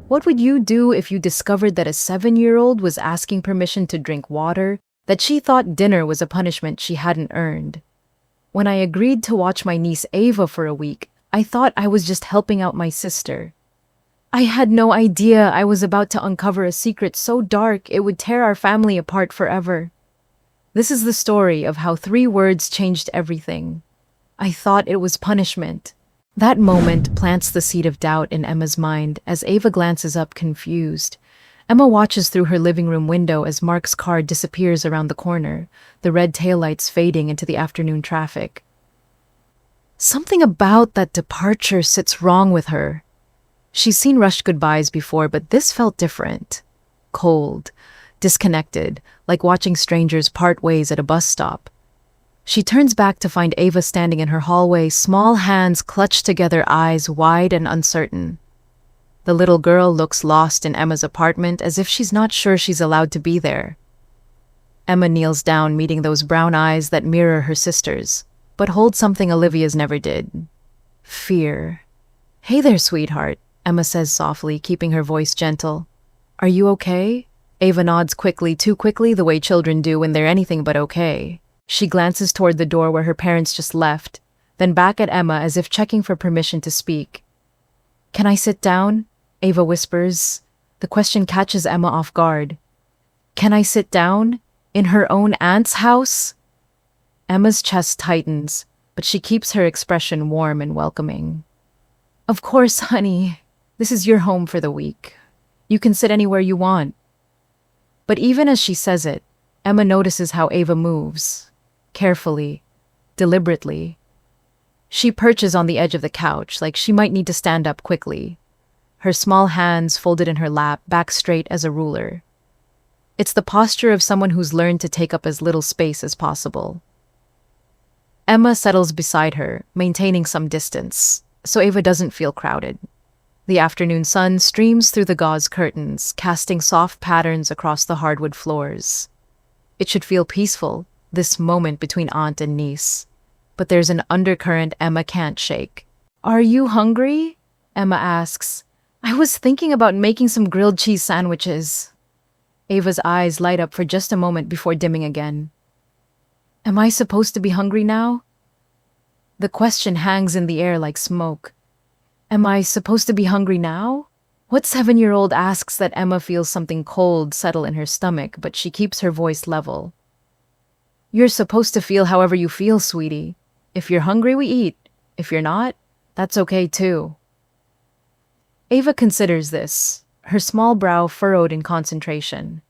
What would you do if you discovered that a 7-year-old was asking permission to drink water, that she thought dinner was a punishment she hadn't earned? When I agreed to watch my niece Ava for a week, I thought I was just helping out my sister. I had no idea I was about to uncover a secret so dark it would tear our family apart forever. This is the story of how 3 words changed everything. I thought it was punishment. That moment plants the seed of doubt in Emma's mind as Ava glances up confused. Emma watches through her living room window as Mark's car disappears around the corner, the red taillights fading into the afternoon traffic. Something about that departure sits wrong with her. She's seen rushed goodbyes before, but this felt different. Cold, disconnected, like watching strangers part ways at a bus stop. She turns back to find Ava standing in her hallway, small hands clutched together, eyes wide and uncertain. The little girl looks lost in Emma's apartment, as if she's not sure she's allowed to be there. Emma kneels down, meeting those brown eyes that mirror her sister's, but hold something Olivia's never did. Fear. "Hey there, sweetheart," Emma says softly, keeping her voice gentle. "Are you okay?" Ava nods quickly, too quickly, the way children do when they're anything but okay. She glances toward the door where her parents just left, then back at Emma as if checking for permission to speak. "Can I sit down?" Ava whispers. The question catches Emma off guard. Can I sit down? In her own aunt's house? Emma's chest tightens, but she keeps her expression warm and welcoming. "Of course, honey. This is your home for the week. You can sit anywhere you want." But even as she says it, Emma notices how Ava moves. Carefully, deliberately. She perches on the edge of the couch, like she might need to stand up quickly. Her small hands folded in her lap, back straight as a ruler. It's the posture of someone who's learned to take up as little space as possible. Emma settles beside her, maintaining some distance, so Ava doesn't feel crowded. The afternoon sun streams through the gauze curtains, casting soft patterns across the hardwood floors. It should feel peaceful, this moment between aunt and niece. But there's an undercurrent Emma can't shake. "Are you hungry?" Emma asks. "I was thinking about making some grilled cheese sandwiches." Ava's eyes light up for just a moment before dimming again. "Am I supposed to be hungry now?" The question hangs in the air like smoke. Am I supposed to be hungry now? What 7-year-old asks that Emma feels something cold settle in her stomach, but she keeps her voice level. "You're supposed to feel however you feel, sweetie. If you're hungry, we eat. If you're not, that's okay too." Ava considers this, her small brow furrowed in concentration.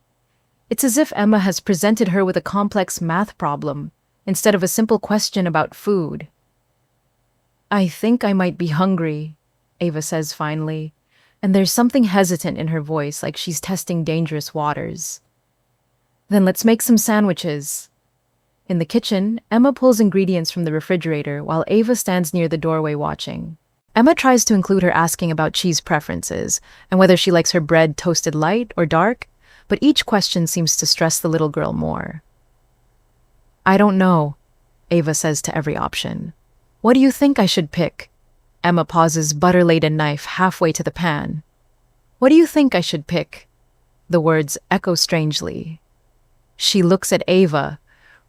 It's as if Emma has presented her with a complex math problem instead of a simple question about food. "I think I might be hungry," Ava says finally, and there's something hesitant in her voice, like she's testing dangerous waters. "Then let's make some sandwiches." In the kitchen, Emma pulls ingredients from the refrigerator while Ava stands near the doorway watching. Emma tries to include her asking about cheese preferences and whether she likes her bread toasted light or dark, but each question seems to stress the little girl more. "I don't know," Ava says to every option. "What do you think I should pick?" Emma pauses, butter-laden knife halfway to the pan. "What do you think I should pick?" The words echo strangely. She looks at Ava,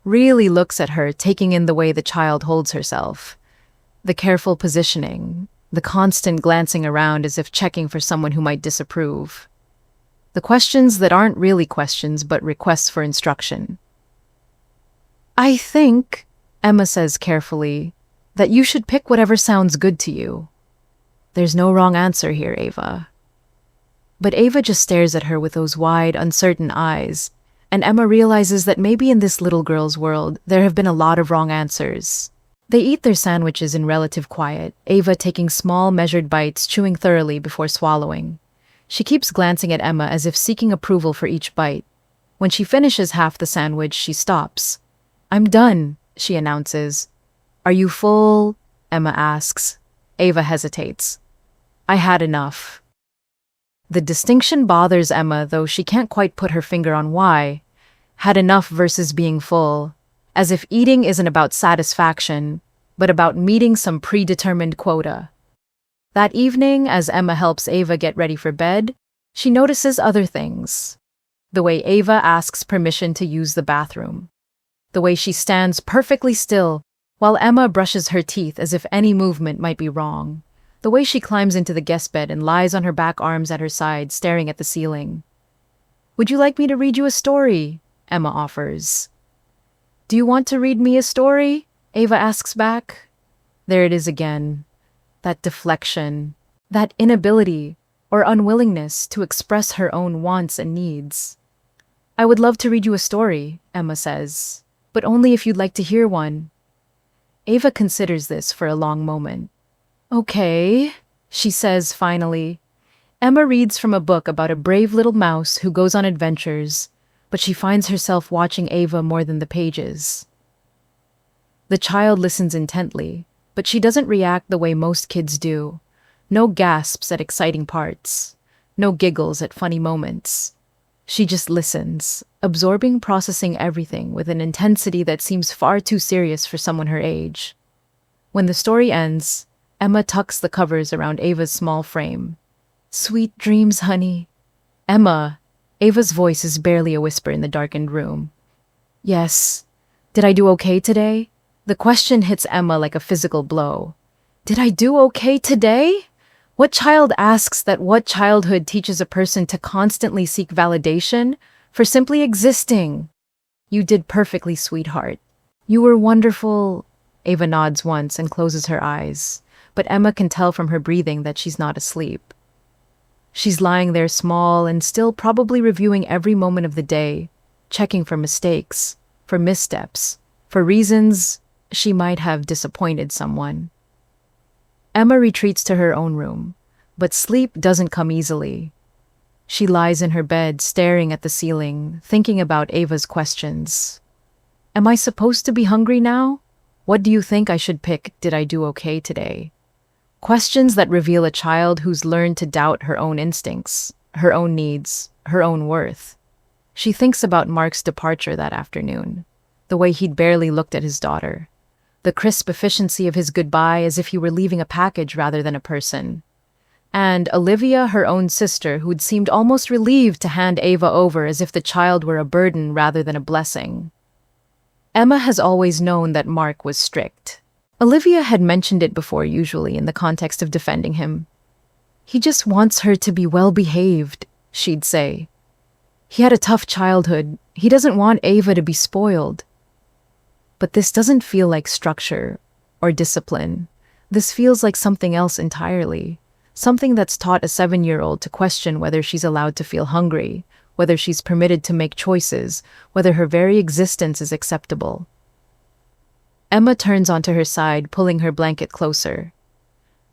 really looks at her, taking in the way the child holds herself. The careful positioning, the constant glancing around as if checking for someone who might disapprove. The questions that aren't really questions but requests for instruction. "I think," Emma says carefully, "that you should pick whatever sounds good to you. There's no wrong answer here, Ava." But Ava just stares at her with those wide, uncertain eyes, and Emma realizes that maybe in this little girl's world, there have been a lot of wrong answers. They eat their sandwiches in relative quiet, Ava taking small, measured bites, chewing thoroughly before swallowing. She keeps glancing at Emma as if seeking approval for each bite. When she finishes half the sandwich, she stops. "I'm done," she announces. "Are you full?" Emma asks. Ava hesitates. "I had enough." The distinction bothers Emma, though she can't quite put her finger on why. Had enough versus being full. As if eating isn't about satisfaction, but about meeting some predetermined quota. That evening, as Emma helps Ava get ready for bed, She notices other things. The way Ava asks permission to use the bathroom. The way she stands perfectly still while Emma brushes her teeth as if any movement might be wrong. The way she climbs into the guest bed and lies on her back arms at her side, staring at the ceiling. "Would you like me to read you a story?" Emma offers. "Do you want to read me a story?" Ava asks back. There it is again. That deflection. That inability or unwillingness to express her own wants and needs. "I would love to read you a story," Emma says, "but only if you'd like to hear one." Ava considers this for a long moment. "Okay," she says finally. Emma reads from a book about a brave little mouse who goes on adventures, but she finds herself watching Ava more than the pages. The child listens intently, but she doesn't react the way most kids do. No gasps at exciting parts. No giggles at funny moments. She just listens, absorbing, processing everything with an intensity that seems far too serious for someone her age. When the story ends, Emma tucks the covers around Ava's small frame. "Sweet dreams, honey." "Emma," Ava's voice is barely a whisper in the darkened room. "Yes. Did I do okay today?" The question hits Emma like a physical blow. Did I do okay today? What child asks that? What childhood teaches a person to constantly seek validation for simply existing? "You did perfectly, sweetheart. You were wonderful." Ava nods once and closes her eyes, but Emma can tell from her breathing that she's not asleep. She's lying there small and still, probably reviewing every moment of the day, checking for mistakes, for missteps, for reasons she might have disappointed someone. Emma retreats to her own room, but sleep doesn't come easily. She lies in her bed, staring at the ceiling, thinking about Ava's questions. Am I supposed to be hungry now? What do you think I should pick? Did I do okay today? Questions that reveal a child who's learned to doubt her own instincts, her own needs, her own worth. She thinks about Mark's departure that afternoon, the way he'd barely looked at his daughter, the crisp efficiency of his goodbye as if he were leaving a package rather than a person. And Olivia, her own sister, who'd seemed almost relieved to hand Ava over as if the child were a burden rather than a blessing. Emma has always known that Mark was strict. Olivia had mentioned it before, usually in the context of defending him. "He just wants her to be well-behaved," she'd say. "He had a tough childhood. He doesn't want Ava to be spoiled." But this doesn't feel like structure or discipline. This feels like something else entirely. Something that's taught a 7-year-old to question whether she's allowed to feel hungry, whether she's permitted to make choices, whether her very existence is acceptable. Emma turns onto her side, pulling her blanket closer.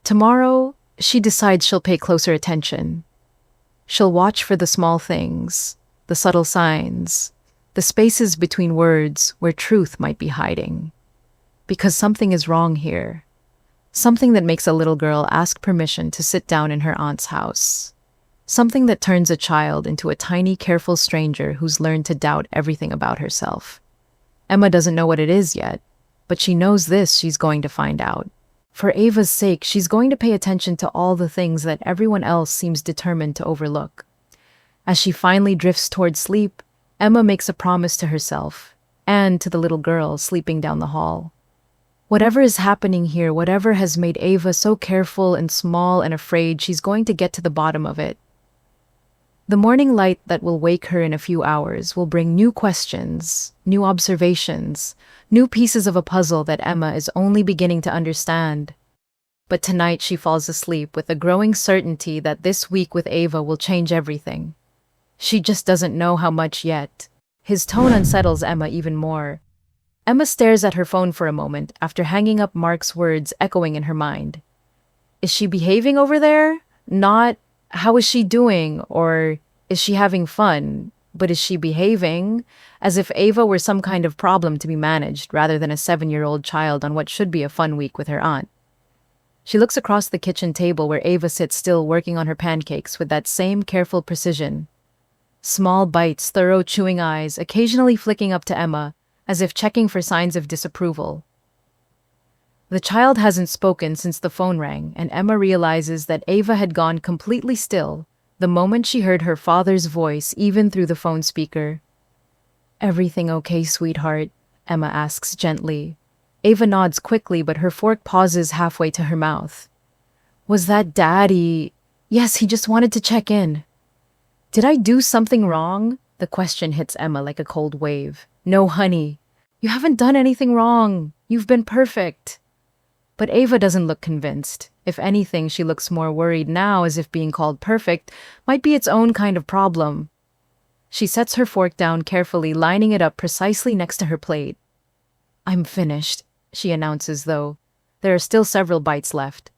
Tomorrow, she decides she'll pay closer attention. She'll watch for the small things, the subtle signs, the spaces between words where truth might be hiding. Because something is wrong here. Something that makes a little girl ask permission to sit down in her aunt's house. Something that turns a child into a tiny, careful stranger who's learned to doubt everything about herself. Emma doesn't know what it is yet, but she knows this she's going to find out. For Ava's sake, she's going to pay attention to all the things that everyone else seems determined to overlook. As she finally drifts toward sleep, Emma makes a promise to herself and to the little girl sleeping down the hall. Whatever is happening here, whatever has made Ava so careful and small and afraid, she's going to get to the bottom of it. The morning light that will wake her in a few hours will bring new questions, new observations, new pieces of a puzzle that Emma is only beginning to understand. But tonight she falls asleep with a growing certainty that this week with Ava will change everything. She just doesn't know how much yet. His tone unsettles Emma even more. Emma stares at her phone for a moment after hanging up Mark's words echoing in her mind. Is she behaving over there? Not, how is she doing? Or is she having fun? But is she behaving? As if Ava were some kind of problem to be managed rather than a 7-year-old child on what should be a fun week with her aunt. She looks across the kitchen table where Ava sits still working on her pancakes with that same careful precision. Small bites, thorough chewing eyes, occasionally flicking up to Emma, as if checking for signs of disapproval. The child hasn't spoken since the phone rang, and Emma realizes that Ava had gone completely still, the moment she heard her father's voice, even through the phone speaker. "Everything okay, sweetheart?" Emma asks gently. Ava nods quickly, but her fork pauses halfway to her mouth. "Was that Daddy?" "Yes, he just wanted to check in." "Did I do something wrong?" The question hits Emma like a cold wave. "No, honey. You haven't done anything wrong. You've been perfect." But Ava doesn't look convinced. If anything, she looks more worried now, as if being called perfect might be its own kind of problem. She sets her fork down carefully, lining it up precisely next to her plate. "I'm finished," she announces, though there are still several bites left.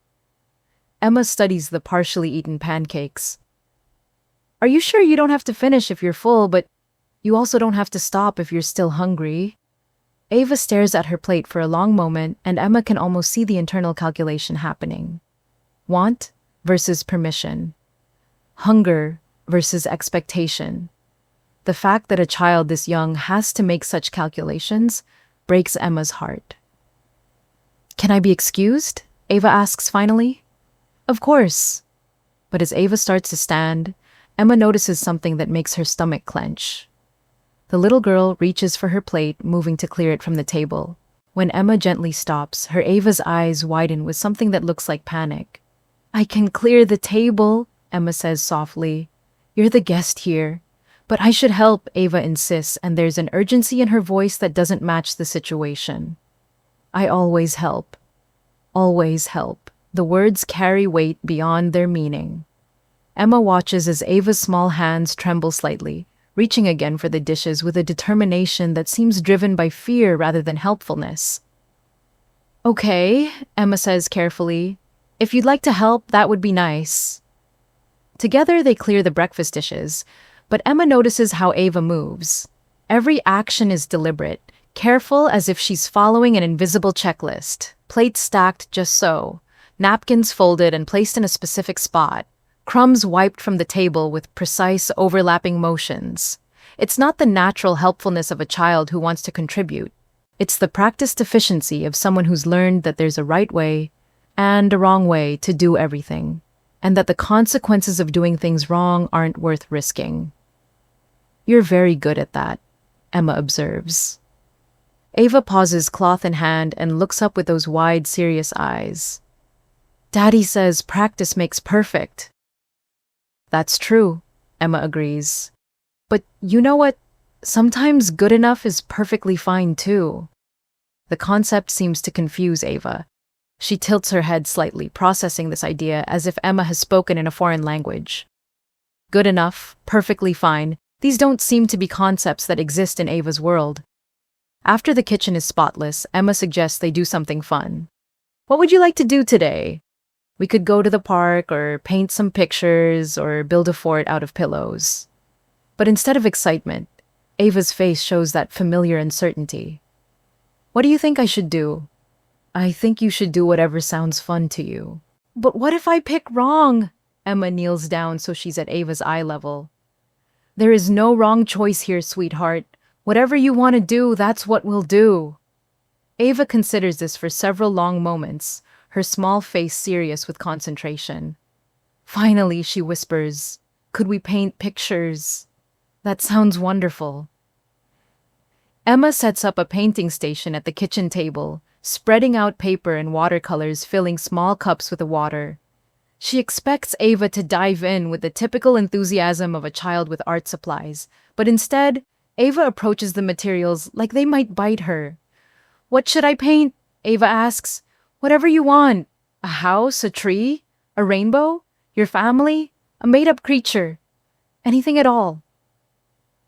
Emma studies the partially eaten pancakes. "Are you sure you don't have to finish if you're full, but you also don't have to stop if you're still hungry?" Ava stares at her plate for a long moment, and Emma can almost see the internal calculation happening. Want versus permission. Hunger versus expectation. The fact that a child this young has to make such calculations breaks Emma's heart. "Can I be excused?" Ava asks finally. "Of course." But as Ava starts to stand, Emma notices something that makes her stomach clench. The little girl reaches for her plate, moving to clear it from the table. When Emma gently stops, her Ava's eyes widen with something that looks like panic. "I can clear the table," Emma says softly. "You're the guest here." "But I should help," Ava insists, and there's an urgency in her voice that doesn't match the situation. "I always help. Always help." The words carry weight beyond their meaning. Emma watches as Ava's small hands tremble slightly, reaching again for the dishes with a determination that seems driven by fear rather than helpfulness. "Okay," Emma says carefully. "If you'd like to help, that would be nice." Together they clear the breakfast dishes, but Emma notices how Ava moves. Every action is deliberate, careful as if she's following an invisible checklist. Plates stacked just so, napkins folded and placed in a specific spot, crumbs wiped from the table with precise overlapping motions. It's not the natural helpfulness of a child who wants to contribute. It's the practiced efficiency of someone who's learned that there's a right way and a wrong way to do everything, and that the consequences of doing things wrong aren't worth risking. "You're very good at that," Emma observes. Ava pauses, cloth in hand, and looks up with those wide, serious eyes. "Daddy says practice makes perfect." "That's true," Emma agrees. "But you know what? Sometimes good enough is perfectly fine too." The concept seems to confuse Ava. She tilts her head slightly, processing this idea as if Emma has spoken in a foreign language. Good enough, perfectly fine, these don't seem to be concepts that exist in Ava's world. After the kitchen is spotless, Emma suggests they do something fun. "What would you like to do today? We could go to the park or paint some pictures or build a fort out of pillows." But instead of excitement, Ava's face shows that familiar uncertainty. "What do you think I should do?" "I think you should do whatever sounds fun to you." "But what if I pick wrong?" Emma kneels down so she's at Ava's eye level. "There is no wrong choice here, sweetheart. Whatever you want to do, that's what we'll do." Ava considers this for several long moments, her small face serious with concentration. Finally, she whispers, "Could we paint pictures?" "That sounds wonderful." Emma sets up a painting station at the kitchen table, spreading out paper and watercolors, filling small cups with the water. She expects Ava to dive in with the typical enthusiasm of a child with art supplies, but instead, Ava approaches the materials like they might bite her. "What should I paint?" Ava asks. "Whatever you want. A house, a tree, a rainbow, your family, a made-up creature. Anything at all."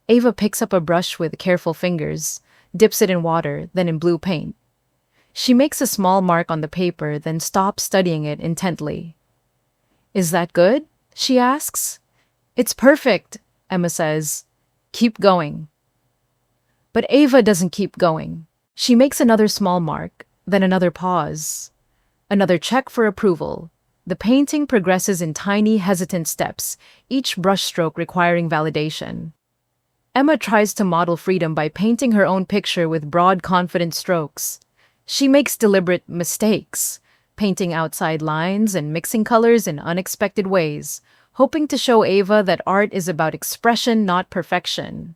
Ava picks up a brush with careful fingers, dips it in water, then in blue paint. She makes a small mark on the paper, then stops studying it intently. "Is that good?" she asks. "It's perfect," Emma says. "Keep going." But Ava doesn't keep going. She makes another small mark, then another pause. Another check for approval. The painting progresses in tiny, hesitant steps, each brushstroke requiring validation. Emma tries to model freedom by painting her own picture with broad, confident strokes. She makes deliberate mistakes, painting outside lines and mixing colors in unexpected ways, hoping to show Ava that art is about expression, not perfection.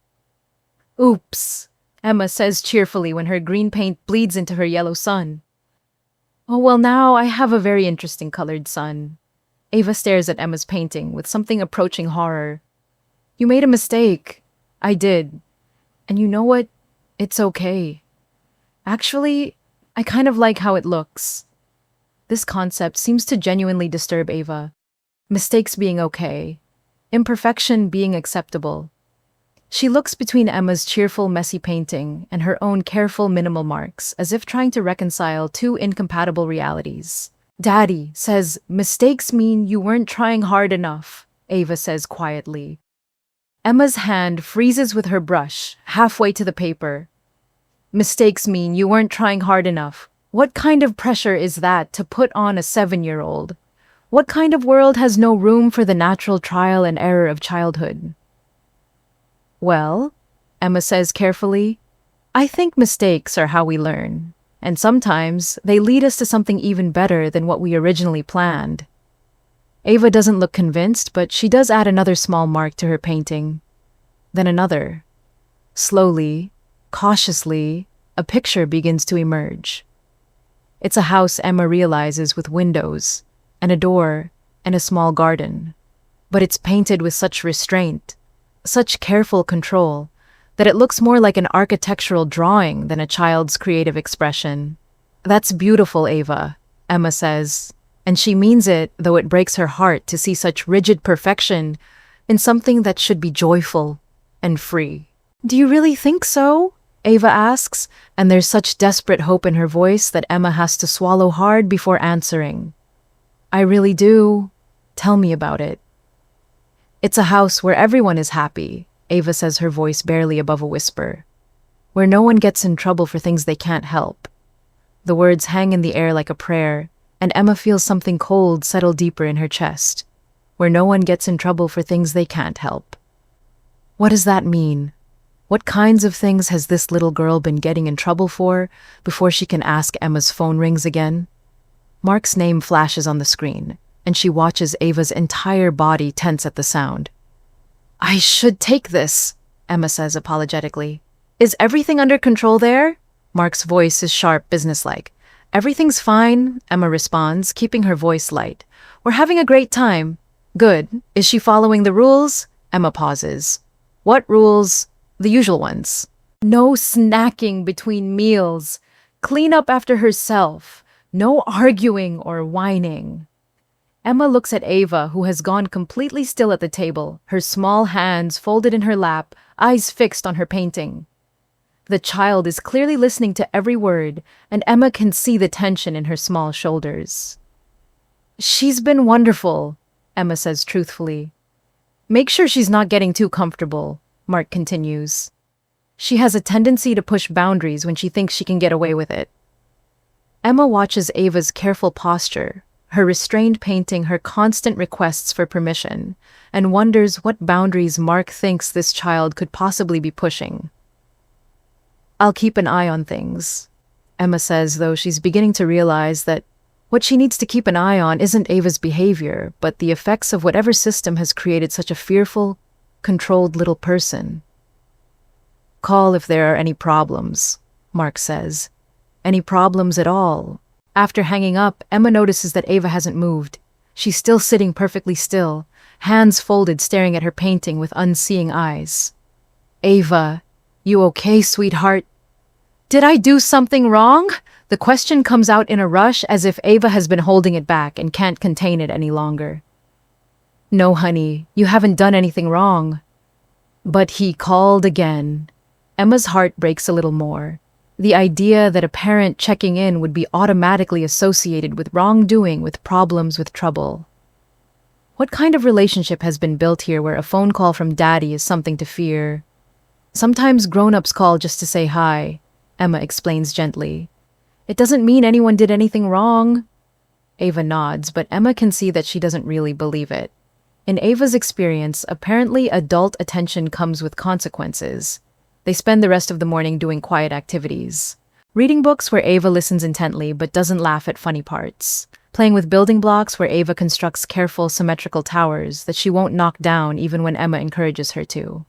Oops, Emma says cheerfully when her green paint bleeds into her yellow sun. Oh, well, now I have a very interesting colored sun. Ava stares at Emma's painting with something approaching horror. You made a mistake. I did. And you know what? It's okay. Actually, I kind of like how it looks. This concept seems to genuinely disturb Ava. Mistakes being okay. Imperfection being acceptable. She looks between Emma's cheerful, messy painting and her own careful, minimal marks, as if trying to reconcile two incompatible realities. Daddy says, mistakes mean you weren't trying hard enough, Ava says quietly. Emma's hand freezes with her brush, halfway to the paper. Mistakes mean you weren't trying hard enough. What kind of pressure is that to put on a 7-year-old? What kind of world has no room for the natural trial and error of childhood? Well, Emma says carefully, I think mistakes are how we learn, and sometimes they lead us to something even better than what we originally planned. Ava doesn't look convinced, but she does add another small mark to her painting. Then another. Slowly, cautiously, a picture begins to emerge. It's a house Emma realizes with windows, and a door, and a small garden. But it's painted with such restraint, such careful control, that it looks more like an architectural drawing than a child's creative expression. That's beautiful, Ava, Emma says, and she means it, though it breaks her heart to see such rigid perfection in something that should be joyful and free. Do you really think so? Ava asks, and there's such desperate hope in her voice that Emma has to swallow hard before answering. I really do. Tell me about it. It's a house where everyone is happy, Ava says, her voice barely above a whisper. Where no one gets in trouble for things they can't help. The words hang in the air like a prayer, and Emma feels something cold settle deeper in her chest. Where no one gets in trouble for things they can't help. What does that mean? What kinds of things has this little girl been getting in trouble for before she can ask? Emma's phone rings again. Mark's name flashes on the screen, and she watches Ava's entire body tense at the sound. I should take this, Emma says apologetically. Is everything under control there? Mark's voice is sharp, businesslike. Everything's fine, Emma responds, keeping her voice light. We're having a great time. Good. Is she following the rules? Emma pauses. What rules? The usual ones. No snacking between meals. Clean up after herself. No arguing or whining. Emma looks at Ava, who has gone completely still at the table, her small hands folded in her lap, eyes fixed on her painting. The child is clearly listening to every word, and Emma can see the tension in her small shoulders. She's been wonderful, Emma says truthfully. Make sure she's not getting too comfortable, Mark continues. She has a tendency to push boundaries when she thinks she can get away with it. Emma watches Ava's careful posture, her restrained painting, her constant requests for permission, and wonders what boundaries Mark thinks this child could possibly be pushing. I'll keep an eye on things, Emma says, though she's beginning to realize that what she needs to keep an eye on isn't Ava's behavior, but the effects of whatever system has created such a fearful, controlled little person. Call if there are any problems, Mark says. Any problems at all. After hanging up, Emma notices that Ava hasn't moved. She's still sitting perfectly still, hands folded, staring at her painting with unseeing eyes. Ava, you okay, sweetheart? Did I do something wrong? The question comes out in a rush, as if Ava has been holding it back and can't contain it any longer. No, honey, you haven't done anything wrong. But he called again. Emma's heart breaks a little more. The idea that a parent checking in would be automatically associated with wrongdoing, with problems, with trouble. What kind of relationship has been built here where a phone call from Daddy is something to fear? Sometimes grown-ups call just to say hi, Emma explains gently. It doesn't mean anyone did anything wrong. Ava nods, but Emma can see that she doesn't really believe it. In Ava's experience, apparently adult attention comes with consequences. They spend the rest of the morning doing quiet activities. Reading books where Ava listens intently but doesn't laugh at funny parts. playing with building blocks where Ava constructs careful, symmetrical towers that she won't knock down even when Emma encourages her to.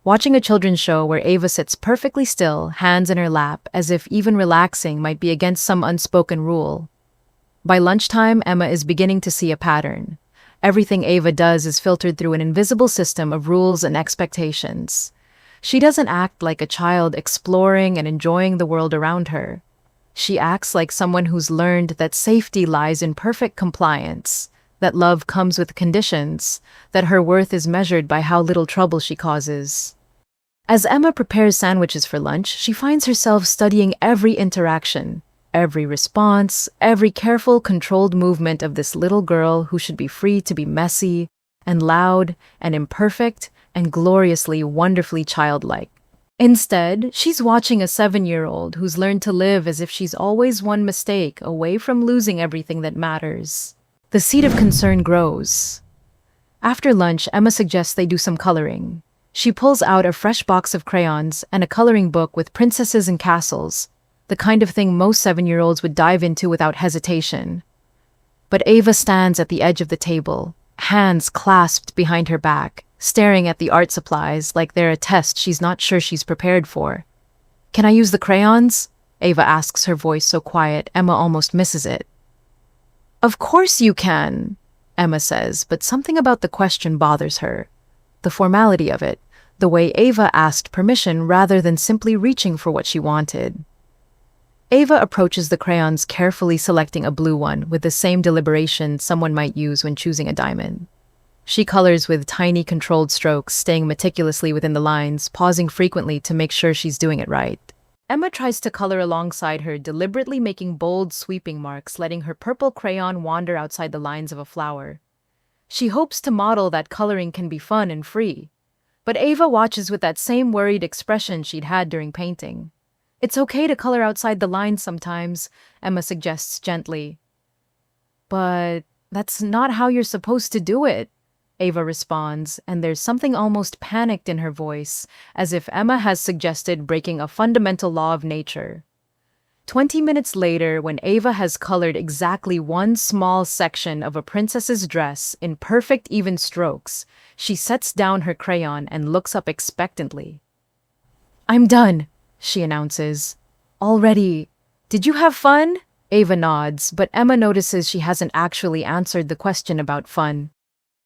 Watching a children's show where Ava sits perfectly still, hands in her lap, as if even relaxing might be against some unspoken rule. By lunchtime, Emma is beginning to see a pattern. Everything Ava does is filtered through an invisible system of rules and expectations. She doesn't act like a child exploring and enjoying the world around her. She acts like someone who's learned that safety lies in perfect compliance, that love comes with conditions, that her worth is measured by how little trouble she causes. As Emma prepares sandwiches for lunch, she finds herself studying every interaction, every response, every careful, controlled movement of this little girl who should be free to be messy and loud and imperfect and gloriously, wonderfully childlike. Instead, she's watching a 7-year-old who's learned to live as if she's always one mistake away from losing everything that matters. The seed of concern grows. After lunch, Emma suggests they do some coloring. She pulls out a fresh box of crayons and a coloring book with princesses and castles, the kind of thing most 7-year-olds would dive into without hesitation. But Ava stands at the edge of the table, hands clasped behind her back, staring at the art supplies like they're a test she's not sure she's prepared for. "Can I use the crayons?" Ava asks, her voice so quiet Emma almost misses it. "Of course you can," Emma says, but something about the question bothers her. The formality of it, the way Ava asked permission rather than simply reaching for what she wanted. Ava approaches the crayons, carefully selecting a blue one with the same deliberation someone might use when choosing a diamond. She colors with tiny, controlled strokes, staying meticulously within the lines, pausing frequently to make sure she's doing it right. Emma tries to color alongside her, deliberately making bold, sweeping marks, letting her purple crayon wander outside the lines of a flower. She hopes to model that coloring can be fun and free. But Ava watches with that same worried expression she'd had during painting. "It's okay to color outside the lines sometimes," Emma suggests gently. "But that's not how you're supposed to do it," Ava responds, and there's something almost panicked in her voice, as if Emma has suggested breaking a fundamental law of nature. 20 minutes later, when Ava has colored exactly one small section of a princess's dress in perfect even strokes, she sets down her crayon and looks up expectantly. "I'm done," she announces. "Already. Did you have fun?" Ava nods, but Emma notices she hasn't actually answered the question about fun.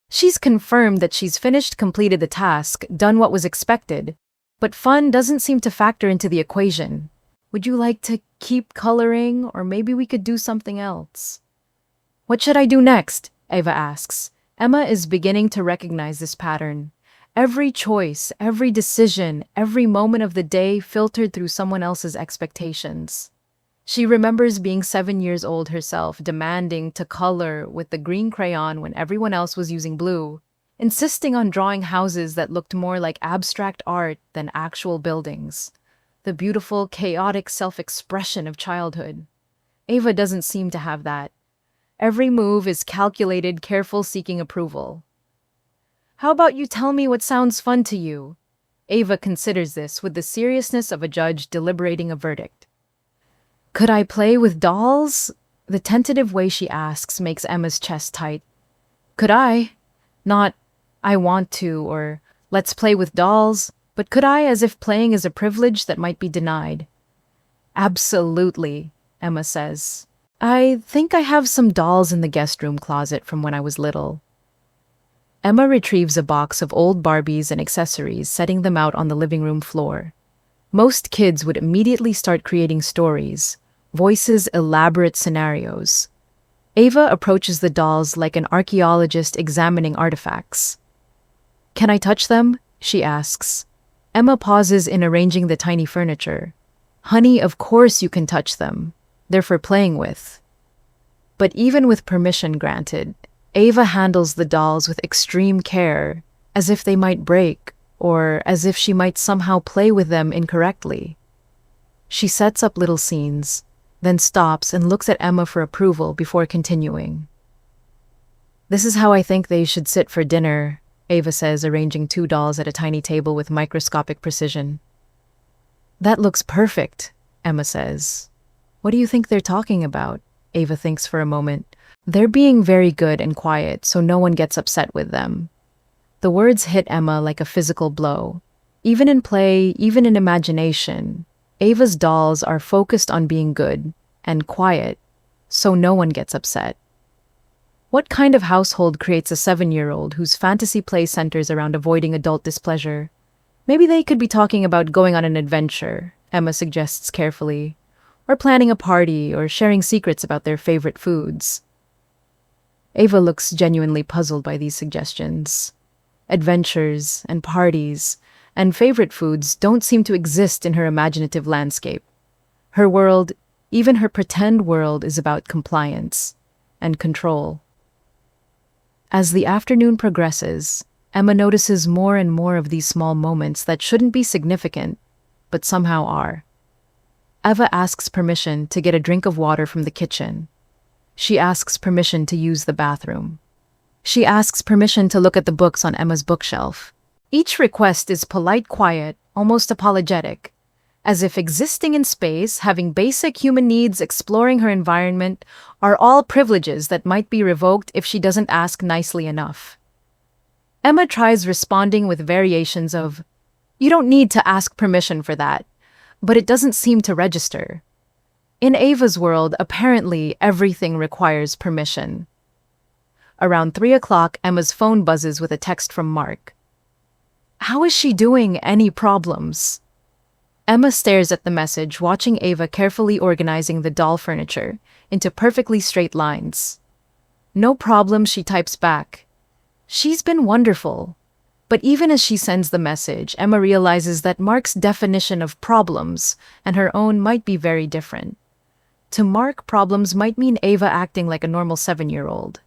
She's confirmed that she's completed the task, done what was expected, but fun doesn't seem to factor into the equation. "Would you like to keep coloring, or maybe we could do something else?" "What should I do next?" Ava asks. Emma is beginning to recognize this pattern. Every choice, every decision, every moment of the day filtered through someone else's expectations. She remembers being 7 years old herself, demanding to color with the green crayon when everyone else was using blue, insisting on drawing houses that looked more like abstract art than actual buildings. The beautiful, chaotic self-expression of childhood. Ava doesn't seem to have that. Every move is calculated, careful, seeking approval. "How about you tell me what sounds fun to you?" Ava considers this with the seriousness of a judge deliberating a verdict. "Could I play with dolls?" The tentative way she asks makes Emma's chest tight. "Could I?" Not, "I want to," or "let's play with dolls," but "could I?" as if playing is a privilege that might be denied. "Absolutely," Emma says. "I think I have some dolls in the guest room closet from when I was little." Emma retrieves a box of old Barbies and accessories, setting them out on the living room floor. Most kids would immediately start creating stories, voices elaborate scenarios. Ava approaches the dolls like an archaeologist examining artifacts. "Can I touch them?" she asks. Emma pauses in arranging the tiny furniture. "Honey, of course you can touch them. They're for playing with." But even with permission granted, Ava handles the dolls with extreme care, as if they might break, or as if she might somehow play with them incorrectly. She sets up little scenes, then stops and looks at Emma for approval before continuing. "This is how I think they should sit for dinner," Ava says, arranging 2 dolls at a tiny table with microscopic precision. "That looks perfect," Emma says. "What do you think they're talking about?" Ava thinks for a moment. They're being very good and quiet, so no one gets upset with them. The words hit Emma like a physical blow. Even in play, even in imagination, Ava's dolls are focused on being good and quiet, so no one gets upset. What kind of household creates a 7-year-old whose fantasy play centers around avoiding adult displeasure? Maybe they could be talking about going on an adventure, Emma suggests carefully, or planning a party or sharing secrets about their favorite foods. Ava looks genuinely puzzled by these suggestions. Adventures and parties and favorite foods don't seem to exist in her imaginative landscape. Her world, even her pretend world, is about compliance and control. As the afternoon progresses, Emma notices more and more of these small moments that shouldn't be significant, but somehow are. Eva asks permission to get a drink of water from the kitchen. She asks permission to use the bathroom. She asks permission to look at the books on Emma's bookshelf. Each request is polite, quiet, almost apologetic, as if existing in space, having basic human needs, exploring her environment, are all privileges that might be revoked if she doesn't ask nicely enough. Emma tries responding with variations of, "You don't need to ask permission for that," but it doesn't seem to register. In Ava's world, apparently everything requires permission. Around 3 o'clock, Emma's phone buzzes with a text from Mark. How is she doing? Any problems? Emma stares at the message, watching Ava carefully organizing the doll furniture into perfectly straight lines. No problem, she types back. She's been wonderful. But even as she sends the message, Emma realizes that Mark's definition of problems and her own might be very different. To Mark, problems might mean Ava acting like a normal 7-year-old.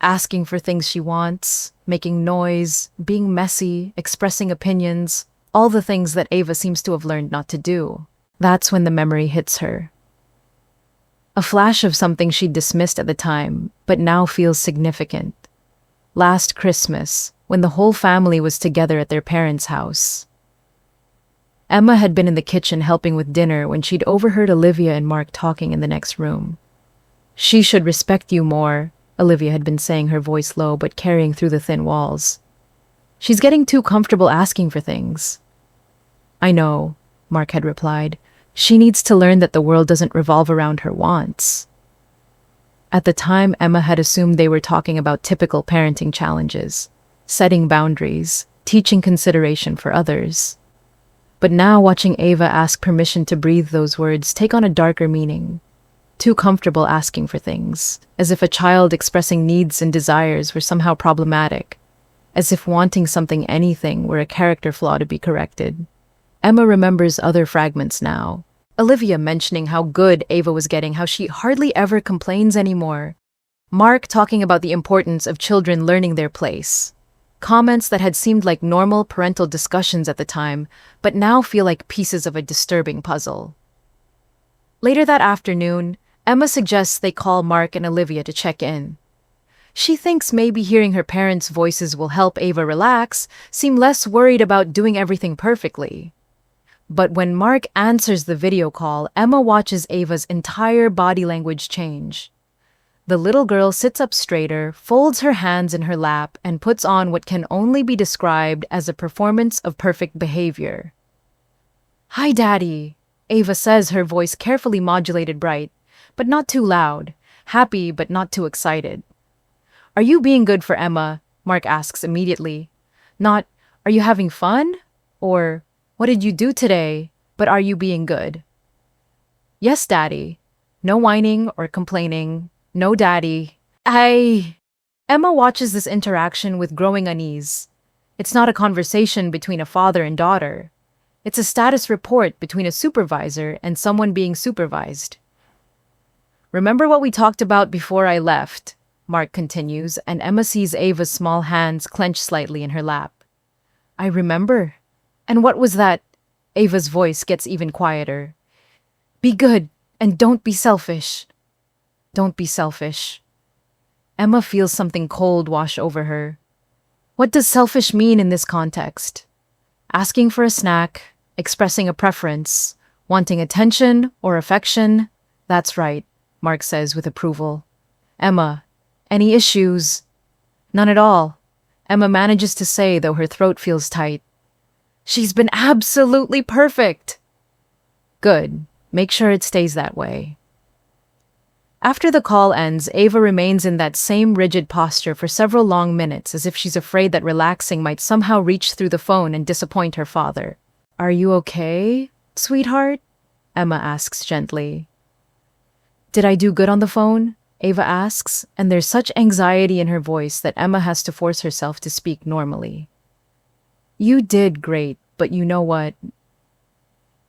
Asking for things she wants, making noise, being messy, expressing opinions, all the things that Ava seems to have learned not to do. That's when the memory hits her. A flash of something she'd dismissed at the time, but now feels significant. Last Christmas, when the whole family was together at their parents' house. Emma had been in the kitchen helping with dinner when she'd overheard Olivia and Mark talking in the next room. She should respect you more, Olivia had been saying, her voice low but carrying through the thin walls. She's getting too comfortable asking for things. I know, Mark had replied. She needs to learn that the world doesn't revolve around her wants. At the time, Emma had assumed they were talking about typical parenting challenges, setting boundaries, teaching consideration for others. But now, watching Ava ask permission to breathe those words take on a darker meaning. Too comfortable asking for things, as if a child expressing needs and desires were somehow problematic, as if wanting something, anything, were a character flaw to be corrected. Emma remembers other fragments now. Olivia mentioning how good Ava was getting, how she hardly ever complains anymore. Mark talking about the importance of children learning their place. Comments that had seemed like normal parental discussions at the time, but now feel like pieces of a disturbing puzzle. Later that afternoon, Emma suggests they call Mark and Olivia to check in. She thinks maybe hearing her parents' voices will help Ava relax, seem less worried about doing everything perfectly. But when Mark answers the video call, Emma watches Ava's entire body language change. The little girl sits up straighter, folds her hands in her lap, and puts on what can only be described as a performance of perfect behavior. "Hi, Daddy," Ava says, her voice carefully modulated bright, but not too loud, happy but not too excited. "Are you being good for Emma?" Mark asks immediately. Not, "Are you having fun?" or "What did you do today?" but "Are you being good?" "Yes, Daddy." No whining or complaining. "No, Daddy." Emma watches this interaction with growing unease. It's not a conversation between a father and daughter. It's a status report between a supervisor and someone being supervised. "Remember what we talked about before I left?" Mark continues, and Emma sees Ava's small hands clench slightly in her lap. "I remember. And what was that?" Ava's voice gets even quieter. "Be good, and don't be selfish." Don't be selfish. Emma feels something cold wash over her. What does selfish mean in this context? Asking for a snack, expressing a preference, wanting attention or affection? That's right, Mark says with approval. Emma, any issues? None at all, Emma manages to say, though her throat feels tight. She's been absolutely perfect. Good. Make sure it stays that way. After the call ends, Ava remains in that same rigid posture for several long minutes, as if she's afraid that relaxing might somehow reach through the phone and disappoint her father. Are you okay, sweetheart? Emma asks gently. Did I do good on the phone? Ava asks, and there's such anxiety in her voice that Emma has to force herself to speak normally. You did great, but you know what?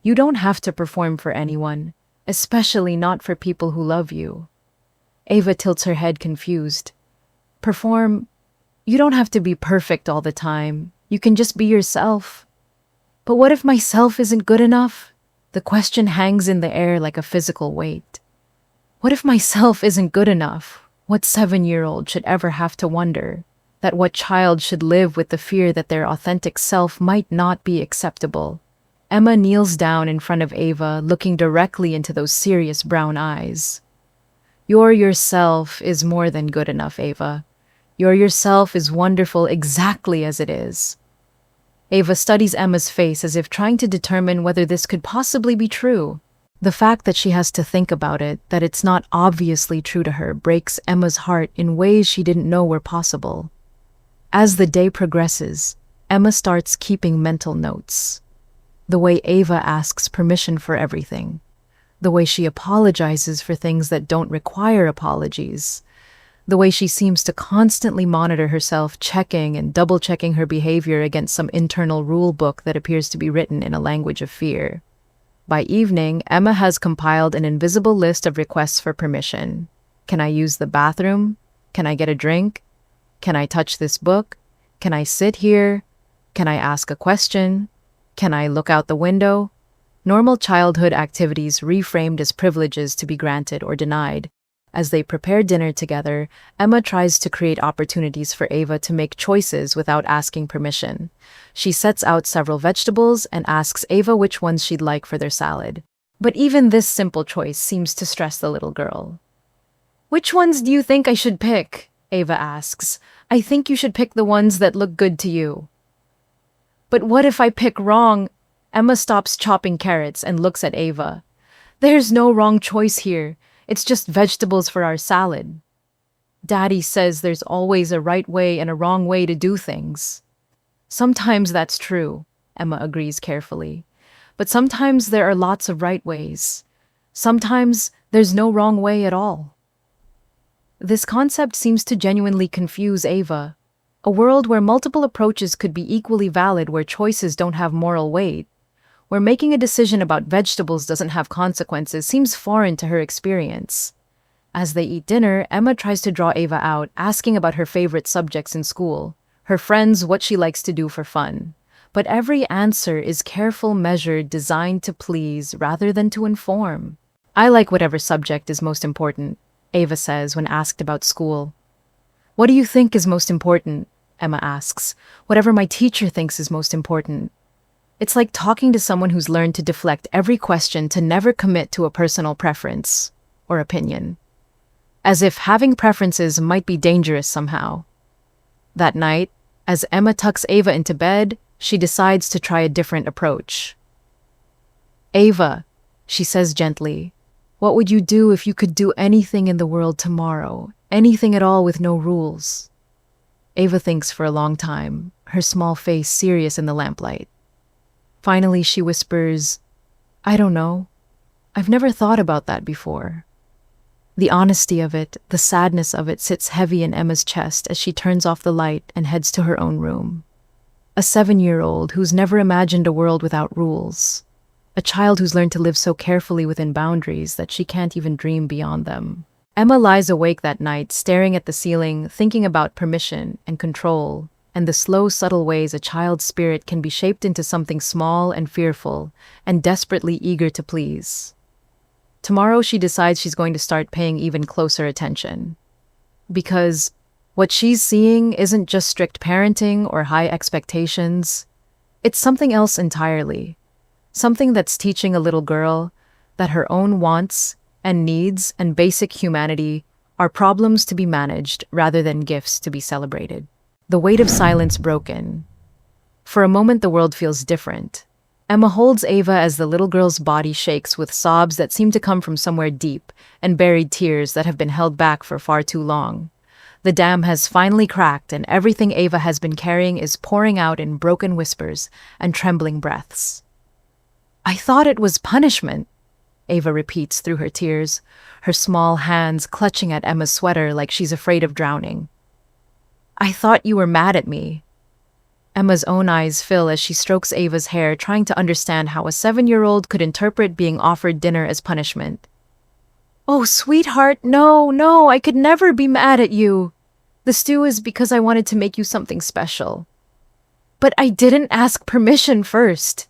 You don't have to perform for anyone, especially not for people who love you. Ava tilts her head confused. Perform? You don't have to be perfect all the time. You can just be yourself. But what if myself isn't good enough? The question hangs in the air like a physical weight. What if myself isn't good enough? What 7-year-old should ever have to wonder? That what child should live with the fear that their authentic self might not be acceptable? Emma kneels down in front of Ava, looking directly into those serious brown eyes. Your yourself is more than good enough, Ava. Your yourself is wonderful exactly as it is. Ava studies Emma's face as if trying to determine whether this could possibly be true. The fact that she has to think about it, that it's not obviously true to her, breaks Emma's heart in ways she didn't know were possible. As the day progresses, Emma starts keeping mental notes. The way Ava asks permission for everything. The way she apologizes for things that don't require apologies. The way she seems to constantly monitor herself, checking and double-checking her behavior against some internal rule book that appears to be written in a language of fear. By evening, Emma has compiled an invisible list of requests for permission. Can I use the bathroom? Can I get a drink? Can I touch this book? Can I sit here? Can I ask a question? Can I look out the window? Normal childhood activities reframed as privileges to be granted or denied. As they prepare dinner together, Emma tries to create opportunities for Ava to make choices without asking permission. She sets out several vegetables and asks Ava which ones she'd like for their salad. But even this simple choice seems to stress the little girl. Which ones do you think I should pick? Ava asks. I think you should pick the ones that look good to you. But what if I pick wrong? Emma stops chopping carrots and looks at Ava. There's no wrong choice here. It's just vegetables for our salad. Daddy says there's always a right way and a wrong way to do things. Sometimes that's true, Emma agrees carefully. But sometimes there are lots of right ways. Sometimes there's no wrong way at all. This concept seems to genuinely confuse Ava. A world where multiple approaches could be equally valid, where choices don't have moral weight, where making a decision about vegetables doesn't have consequences, seems foreign to her experience. As they eat dinner, Emma tries to draw Ava out, asking about her favorite subjects in school, her friends, what she likes to do for fun. But every answer is careful, measured, designed to please rather than to inform. I like whatever subject is most important, Ava says when asked about school. What do you think is most important? Emma asks. Whatever my teacher thinks is most important. It's like talking to someone who's learned to deflect every question, to never commit to a personal preference or opinion. As if having preferences might be dangerous somehow. That night, as Emma tucks Ava into bed, she decides to try a different approach. Ava, she says gently, what would you do if you could do anything in the world tomorrow? Anything at all with no rules? Ava thinks for a long time, her small face serious in the lamplight. Finally, she whispers, I don't know. I've never thought about that before. The honesty of it, the sadness of it sits heavy in Emma's chest as she turns off the light and heads to her own room. A 7-year-old who's never imagined a world without rules. A child who's learned to live so carefully within boundaries that she can't even dream beyond them. Emma lies awake that night, staring at the ceiling, thinking about permission and control, and the slow, subtle ways a child's spirit can be shaped into something small and fearful, and desperately eager to please. Tomorrow she decides she's going to start paying even closer attention. Because what she's seeing isn't just strict parenting or high expectations. It's something else entirely. Something that's teaching a little girl that her own wants and needs and basic humanity are problems to be managed rather than gifts to be celebrated. The weight of silence broken. For a moment, the world feels different. Emma holds Ava as the little girl's body shakes with sobs that seem to come from somewhere deep and buried tears that have been held back for far too long. The dam has finally cracked, and everything Ava has been carrying is pouring out in broken whispers and trembling breaths. I thought it was punishment, Ava repeats through her tears, her small hands clutching at Emma's sweater like she's afraid of drowning. I thought you were mad at me. Emma's own eyes fill as she strokes Ava's hair, trying to understand how a 7-year-old could interpret being offered dinner as punishment. Oh, sweetheart, no, I could never be mad at you. The stew is because I wanted to make you something special. But I didn't ask permission first,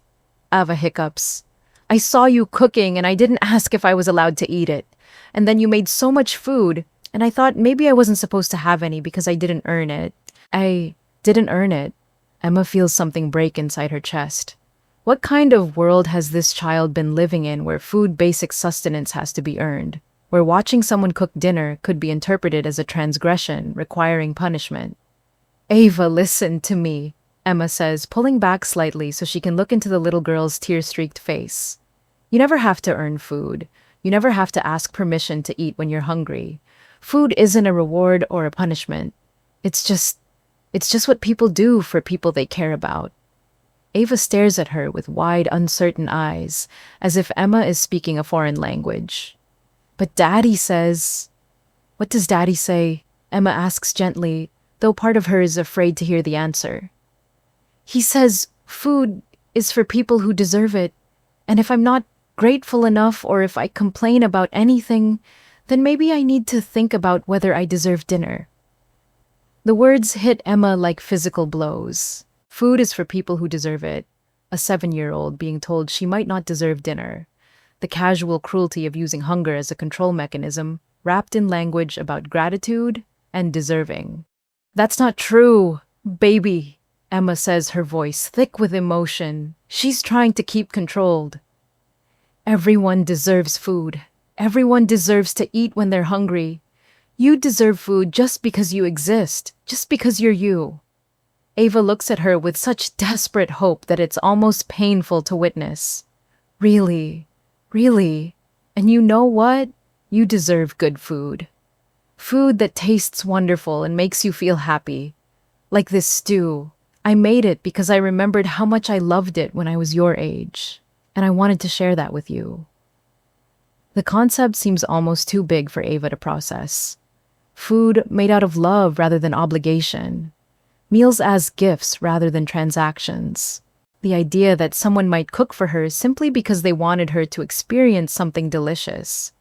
Ava hiccups. I saw you cooking and I didn't ask if I was allowed to eat it. And then you made so much food, and I thought maybe I wasn't supposed to have any because I didn't earn it. I didn't earn it. Emma feels something break inside her chest. What kind of world has this child been living in where food basic sustenance has to be earned? Where watching someone cook dinner could be interpreted as a transgression requiring punishment? Ava, listen to me, Emma says, pulling back slightly so she can look into the little girl's tear-streaked face. You never have to earn food. You never have to ask permission to eat when you're hungry. Food isn't a reward or a punishment. It's just what people do for people they care about. Ava stares at her with wide, uncertain eyes, as if Emma is speaking a foreign language. But Daddy says... What does Daddy say? Emma asks gently, though part of her is afraid to hear the answer. He says food is for people who deserve it, and if I'm not grateful enough or if I complain about anything, then maybe I need to think about whether I deserve dinner. The words hit Emma like physical blows. Food is for people who deserve it. A 7-year-old being told she might not deserve dinner. The casual cruelty of using hunger as a control mechanism, wrapped in language about gratitude and deserving. That's not true, baby, Emma says, her voice thick with emotion. She's trying to keep controlled. Everyone deserves food. Everyone deserves to eat when they're hungry. You deserve food just because you exist, just because you're you. Ava looks at her with such desperate hope that it's almost painful to witness. Really? And you know what? You deserve good food. Food that tastes wonderful and makes you feel happy. Like this stew. I made it because I remembered how much I loved it when I was your age, and I wanted to share that with you. The concept seems almost too big for Ava to process. Food made out of love rather than obligation. Meals as gifts rather than transactions. The idea that someone might cook for her simply because they wanted her to experience something delicious.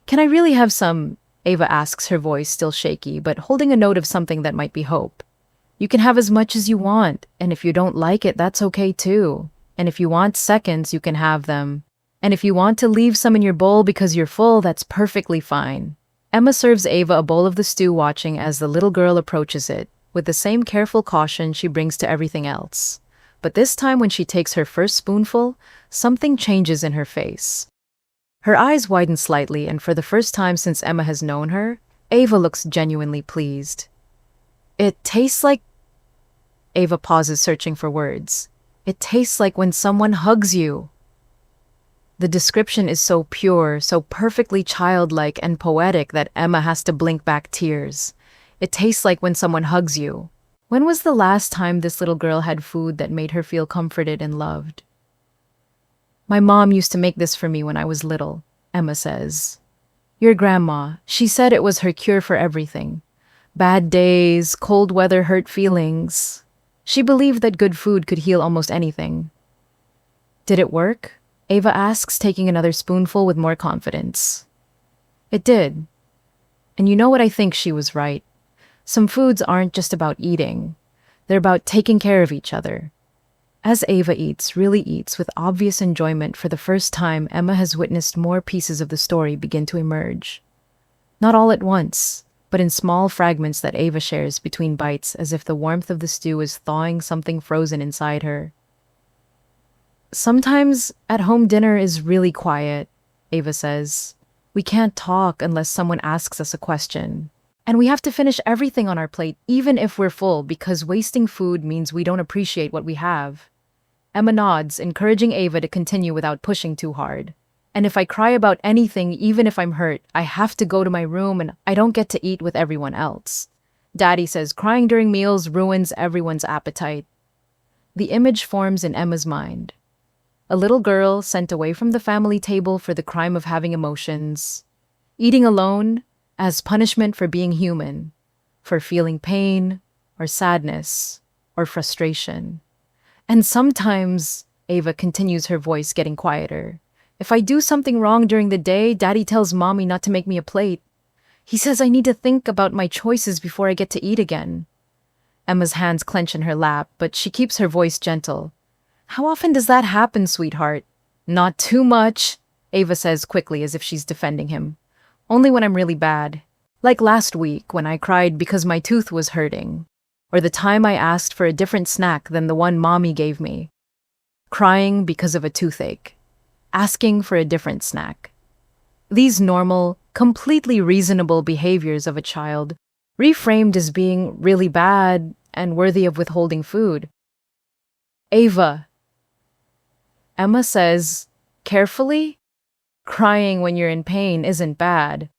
Can I really have some? Ava asks, her voice still shaky, but holding a note of something that might be hope. You can have as much as you want, and if you don't like it, that's okay too. And if you want seconds, you can have them. And if you want to leave some in your bowl because you're full, that's perfectly fine. Emma serves Ava a bowl of the stew, watching as the little girl approaches it, with the same careful caution she brings to everything else. But this time when she takes her first spoonful, something changes in her face. Her eyes widen slightly, and for the first time since Emma has known her, Ava looks genuinely pleased. It tastes like... Ava pauses, searching for words. It tastes like when someone hugs you. The description is so pure, so perfectly childlike and poetic that Emma has to blink back tears. It tastes like when someone hugs you. When was the last time this little girl had food that made her feel comforted and loved? My mom used to make this for me when I was little, Emma says. Your grandma, she said it was her cure for everything. Bad days, cold weather, hurt feelings. She believed that good food could heal almost anything. Did it work? Ava asks, taking another spoonful with more confidence. It did. And you know what, I think she was right. Some foods aren't just about eating. They're about taking care of each other. As Ava eats, really eats, with obvious enjoyment, for the first time, Emma has witnessed more pieces of the story begin to emerge. Not all at once, but in small fragments that Ava shares between bites, as if the warmth of the stew is thawing something frozen inside her. Sometimes at-home dinner is really quiet, Ava says. We can't talk unless someone asks us a question. And we have to finish everything on our plate, even if we're full, because wasting food means we don't appreciate what we have. Emma nods, encouraging Ava to continue without pushing too hard. And if I cry about anything, even if I'm hurt, I have to go to my room and I don't get to eat with everyone else. Daddy says crying during meals ruins everyone's appetite. The image forms in Emma's mind. A little girl sent away from the family table for the crime of having emotions. Eating alone as punishment for being human, for feeling pain or sadness or frustration. And sometimes, Ava continues, her voice getting quieter, if I do something wrong during the day, Daddy tells Mommy not to make me a plate. He says I need to think about my choices before I get to eat again. Emma's hands clench in her lap, but she keeps her voice gentle. How often does that happen, sweetheart? Not too much, Ava says quickly as if she's defending him. Only when I'm really bad. Like last week when I cried because my tooth was hurting. Or the time I asked for a different snack than the one Mommy gave me. Crying because of a toothache. Asking for a different snack. These normal, completely reasonable behaviors of a child, reframed as being really bad and worthy of withholding food. Ava. Emma says, carefully, crying when you're in pain isn't bad.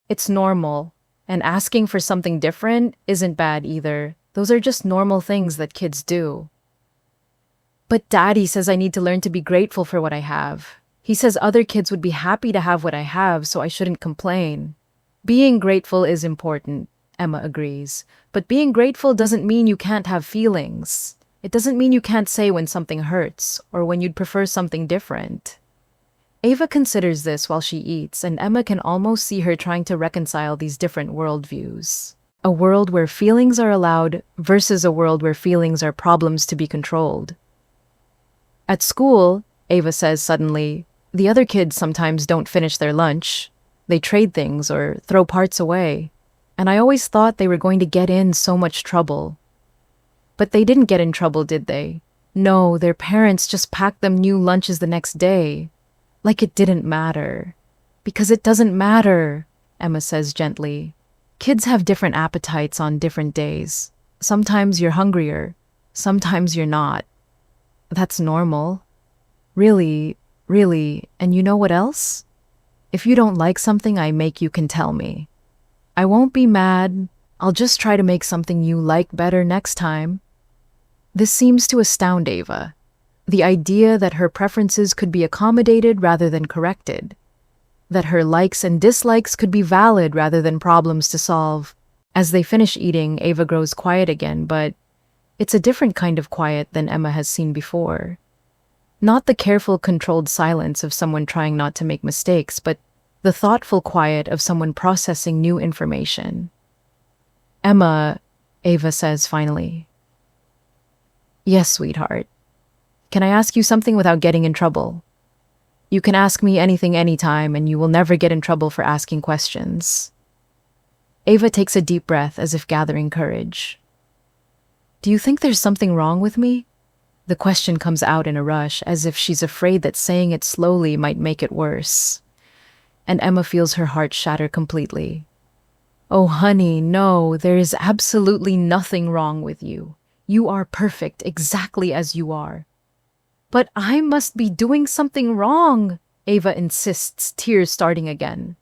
It's normal, and asking for something different isn't bad either. Those are just normal things that kids do. But Daddy says I need to learn to be grateful for what I have. He says other kids would be happy to have what I have, so I shouldn't complain. Being grateful is important, Emma agrees. But being grateful doesn't mean you can't have feelings. It doesn't mean you can't say when something hurts, or when you'd prefer something different. Ava considers this while she eats, and Emma can almost see her trying to reconcile these different worldviews. A world where feelings are allowed versus a world where feelings are problems to be controlled. At school, Ava says suddenly, the other kids sometimes don't finish their lunch. They trade things or throw parts away. And I always thought they were going to get in so much trouble. But they didn't get in trouble, did they? No, their parents just packed them new lunches the next day. Like it didn't matter. Because it doesn't matter, Emma says gently. Kids have different appetites on different days. Sometimes you're hungrier. Sometimes you're not. That's normal. Really, and you know what else? If you don't like something I make, you can tell me. I won't be mad. I'll just try to make something you like better next time. This seems to astound Ava. The idea that her preferences could be accommodated rather than corrected. That her likes and dislikes could be valid rather than problems to solve. As they finish eating, Ava grows quiet again, but it's a different kind of quiet than Emma has seen before. Not the careful, controlled silence of someone trying not to make mistakes, but the thoughtful quiet of someone processing new information. Emma, Ava says finally. Yes, sweetheart. Can I ask you something without getting in trouble? You can ask me anything anytime, and you will never get in trouble for asking questions. Ava takes a deep breath as if gathering courage. Do you think there's something wrong with me? The question comes out in a rush, as if she's afraid that saying it slowly might make it worse. And Emma feels her heart shatter completely. Oh, honey, no, there is absolutely nothing wrong with you. You are perfect exactly as you are. But I must be doing something wrong, Ava insists, tears starting again.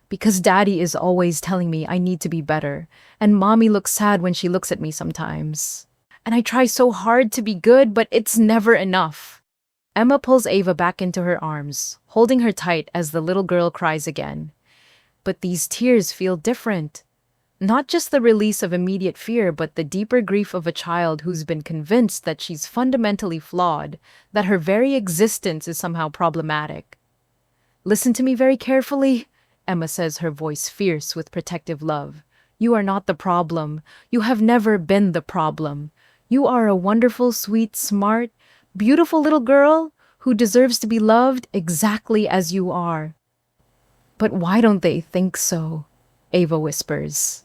Because Daddy is always telling me I need to be better, and Mommy looks sad when she looks at me sometimes. And I try so hard to be good, but it's never enough. Emma pulls Ava back into her arms, holding her tight as the little girl cries again. But these tears feel different. Not just the release of immediate fear, but the deeper grief of a child who's been convinced that she's fundamentally flawed, that her very existence is somehow problematic. Listen to me very carefully, Emma says, her voice fierce with protective love. You are not the problem. You have never been the problem. You are a wonderful, sweet, smart, beautiful little girl who deserves to be loved exactly as you are. But why don't they think so? Ava whispers.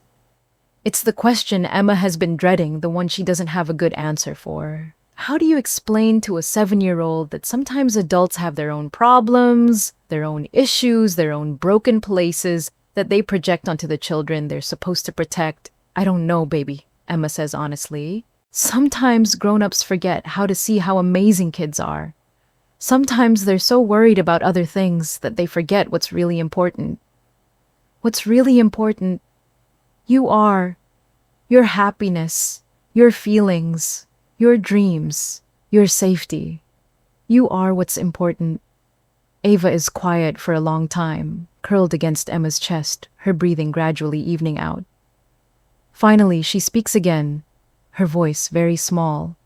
It's the question Emma has been dreading, the one she doesn't have a good answer for. How do you explain to a 7-year-old that sometimes adults have their own problems, their own issues, their own broken places that they project onto the children they're supposed to protect? I don't know, baby, Emma says honestly. Sometimes grown-ups forget how to see how amazing kids are. Sometimes they're so worried about other things that they forget what's really important. What's really important, you are. Your happiness, your feelings, your dreams, your safety. You are what's important. Ava is quiet for a long time, curled against Emma's chest, her breathing gradually evening out. Finally, she speaks again, her voice very small.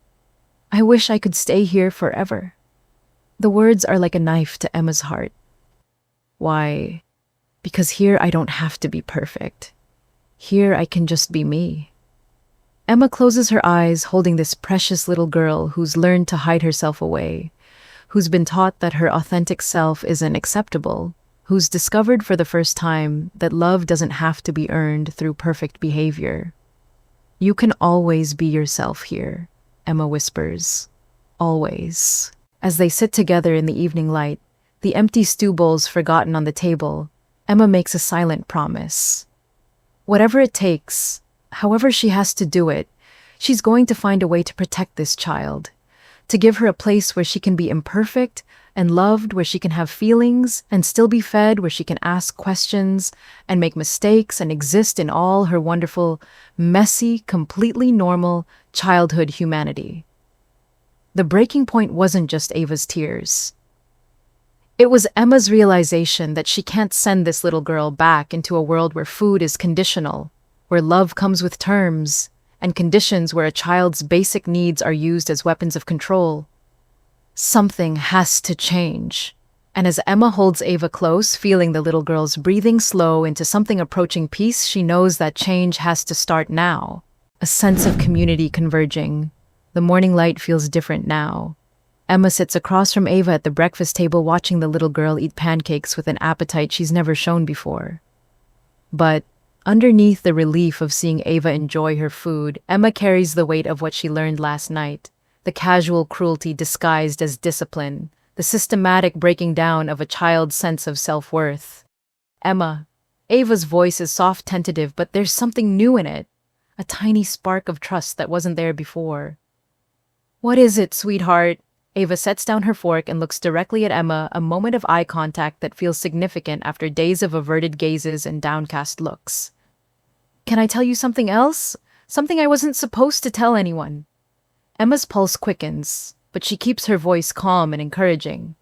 I wish I could stay here forever. The words are like a knife to Emma's heart. Why? Because here I don't have to be perfect. Here I can just be me. Emma closes her eyes, holding this precious little girl who's learned to hide herself away, who's been taught that her authentic self isn't acceptable, who's discovered for the first time that love doesn't have to be earned through perfect behavior. You can always be yourself here, Emma whispers. Always. As they sit together in the evening light, the empty stew bowls forgotten on the table, Emma makes a silent promise. Whatever it takes, however she has to do it, she's going to find a way to protect this child, to give her a place where she can be imperfect and loved, where she can have feelings and still be fed, where she can ask questions and make mistakes and exist in all her wonderful, messy, completely normal childhood humanity. The breaking point wasn't just Ava's tears. It was Emma's realization that she can't send this little girl back into a world where food is conditional, where love comes with terms, and conditions where a child's basic needs are used as weapons of control. Something has to change. And as Emma holds Ava close, feeling the little girl's breathing slow into something approaching peace, she knows that change has to start now. A sense of community converging. The morning light feels different now. Emma sits across from Ava at the breakfast table watching the little girl eat pancakes with an appetite she's never shown before. But underneath the relief of seeing Ava enjoy her food, Emma carries the weight of what she learned last night, the casual cruelty disguised as discipline, the systematic breaking down of a child's sense of self-worth. Emma, Ava's voice is soft, tentative, but there's something new in it, a tiny spark of trust that wasn't there before. What is it, sweetheart? Ava sets down her fork and looks directly at Emma, a moment of eye contact that feels significant after days of averted gazes and downcast looks. Can I tell you something else? Something I wasn't supposed to tell anyone. Emma's pulse quickens, but she keeps her voice calm and encouraging.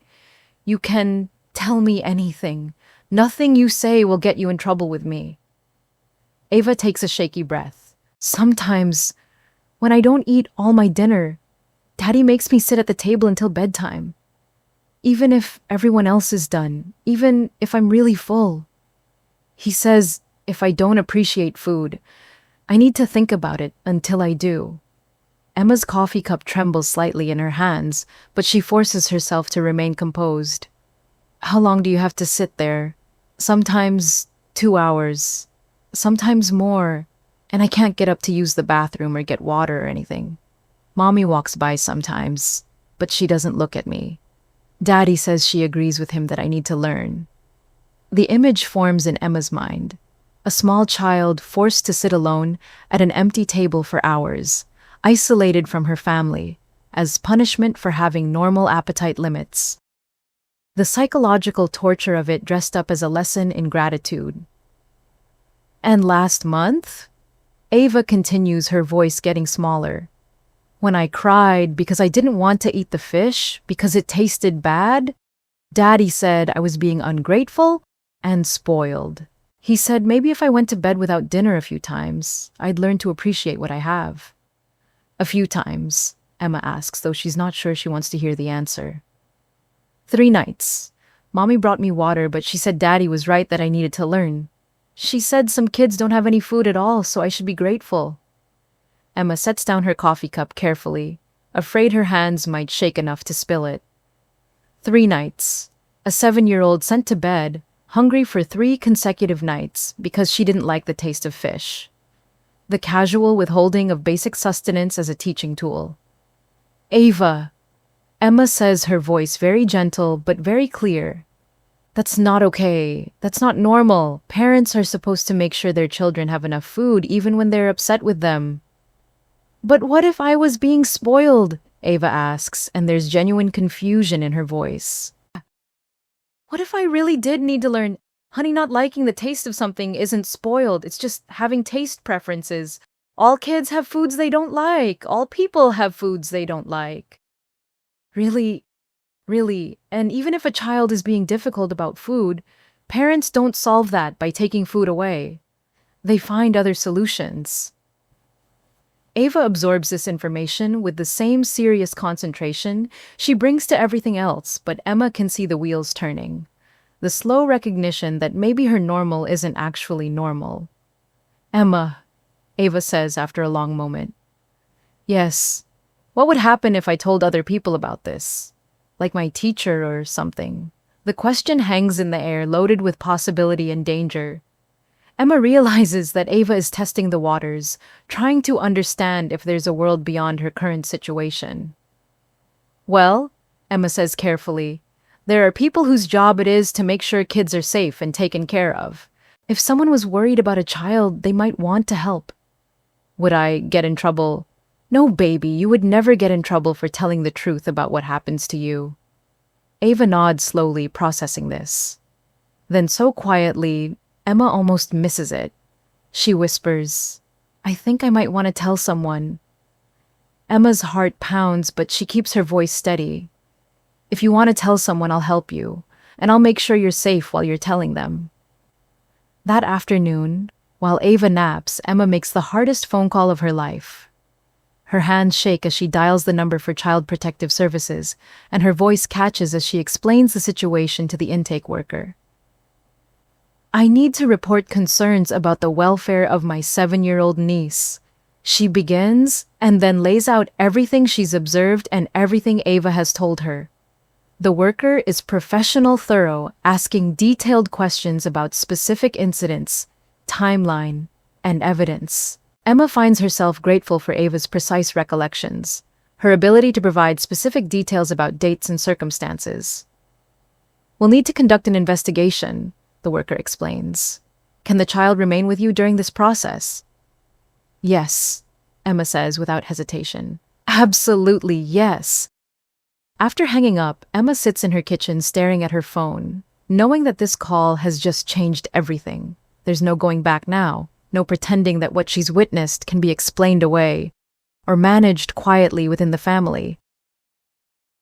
You can tell me anything. Nothing you say will get you in trouble with me. Ava takes a shaky breath. Sometimes, when I don't eat all my dinner, Daddy makes me sit at the table until bedtime. Even if everyone else is done, even if I'm really full. He says if I don't appreciate food, I need to think about it until I do. Emma's coffee cup trembles slightly in her hands, but she forces herself to remain composed. How long do you have to sit there? Sometimes 2 hours, sometimes more, and I can't get up to use the bathroom or get water or anything. Mommy walks by sometimes, but she doesn't look at me. Daddy says she agrees with him that I need to learn. The image forms in Emma's mind. A small child forced to sit alone at an empty table for hours, isolated from her family, as punishment for having normal appetite limits. The psychological torture of it dressed up as a lesson in gratitude. And last month? Ava continues, her voice getting smaller. When I cried because I didn't want to eat the fish because it tasted bad, Daddy said I was being ungrateful and spoiled. He said maybe if I went to bed without dinner a few times, I'd learn to appreciate what I have. A few times, Emma asks, though she's not sure she wants to hear the answer. 3 nights. Mommy brought me water, but she said Daddy was right that I needed to learn. She said some kids don't have any food at all, so I should be grateful. Emma sets down her coffee cup carefully, afraid her hands might shake enough to spill it. 3 nights. A 7-year-old sent to bed, hungry for 3 consecutive nights because she didn't like the taste of fish. The casual withholding of basic sustenance as a teaching tool. Ava, Emma says, her voice very gentle but very clear. That's not okay. That's not normal. Parents are supposed to make sure their children have enough food even when they're upset with them. But what if I was being spoiled? Ava asks, and there's genuine confusion in her voice. What if I really did need to learn? Honey, not liking the taste of something isn't spoiled. It's just having taste preferences. All kids have foods they don't like. All people have foods they don't like. Really, really. And even if a child is being difficult about food, parents don't solve that by taking food away. They find other solutions. Ava absorbs this information with the same serious concentration she brings to everything else, but Emma can see the wheels turning. The slow recognition that maybe her normal isn't actually normal. Emma, Ava says after a long moment. Yes. What would happen if I told other people about this? Like my teacher or something? The question hangs in the air, loaded with possibility and danger. Emma realizes that Ava is testing the waters, trying to understand if there's a world beyond her current situation. Well, Emma says carefully, there are people whose job it is to make sure kids are safe and taken care of. If someone was worried about a child, they might want to help. Would I get in trouble? No, baby, you would never get in trouble for telling the truth about what happens to you. Ava nods slowly, processing this. Then so quietly, Emma almost misses it. She whispers, I think I might want to tell someone. Emma's heart pounds, but she keeps her voice steady. If you want to tell someone, I'll help you, and I'll make sure you're safe while you're telling them. That afternoon, while Ava naps, Emma makes the hardest phone call of her life. Her hands shake as she dials the number for Child Protective Services, and her voice catches as she explains the situation to the intake worker. I need to report concerns about the welfare of my 7-year-old niece. She begins and then lays out everything she's observed and everything Ava has told her. The worker is professional, thorough, asking detailed questions about specific incidents, timeline, and evidence. Emma finds herself grateful for Ava's precise recollections, her ability to provide specific details about dates and circumstances. We'll need to conduct an investigation, the worker explains. Can the child remain with you during this process? Yes, Emma says without hesitation. Absolutely yes. After hanging up, Emma sits in her kitchen staring at her phone, knowing that this call has just changed everything. There's no going back now, no pretending that what she's witnessed can be explained away or managed quietly within the family.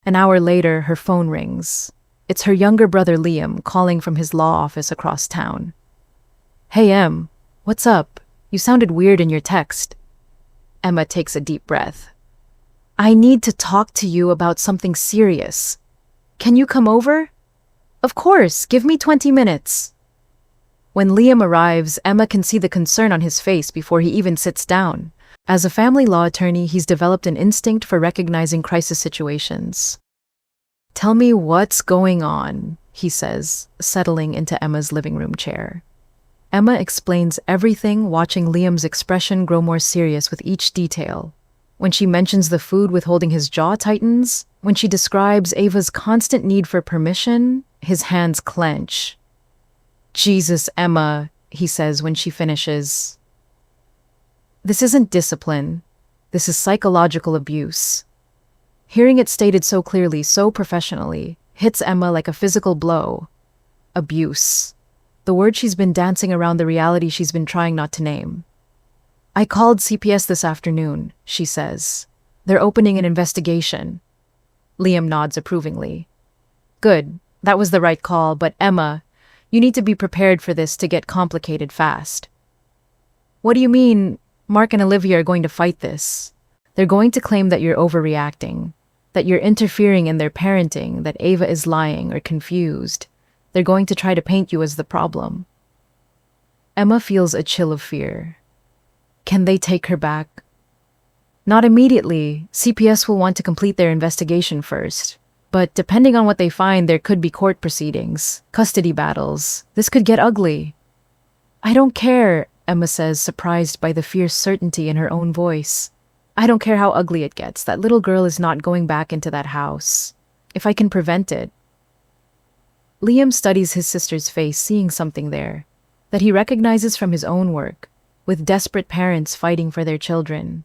An hour later, her phone rings. It's her younger brother Liam calling from his law office across town. Hey, Em, what's up? You sounded weird in your text. Emma takes a deep breath. I need to talk to you about something serious. Can you come over? Of course, give me 20 minutes. When Liam arrives, Emma can see the concern on his face before he even sits down. As a family law attorney, he's developed an instinct for recognizing crisis situations. Tell me what's going on, he says, settling into Emma's living room chair. Emma explains everything, watching Liam's expression grow more serious with each detail. When she mentions the food withholding, his jaw tightens. When she describes Ava's constant need for permission, his hands clench. Jesus, Emma, he says when she finishes. This isn't discipline. This is psychological abuse. Hearing it stated so clearly, so professionally, hits Emma like a physical blow. Abuse. The word she's been dancing around, the reality she's been trying not to name. I called CPS this afternoon, she says. They're opening an investigation. Liam nods approvingly. Good, that was the right call, but Emma, you need to be prepared for this to get complicated fast. What do you mean, Mark and Olivia are going to fight this? They're going to claim that you're overreacting, that you're interfering in their parenting, that Ava is lying or confused. They're going to try to paint you as the problem. Emma feels a chill of fear. Can they take her back? Not immediately. CPS will want to complete their investigation first. But depending on what they find, there could be court proceedings, custody battles. This could get ugly. I don't care, Emma says, surprised by the fierce certainty in her own voice. I don't care how ugly it gets. That little girl is not going back into that house. If I can prevent it. Liam studies his sister's face, seeing something there that he recognizes from his own work, with desperate parents fighting for their children.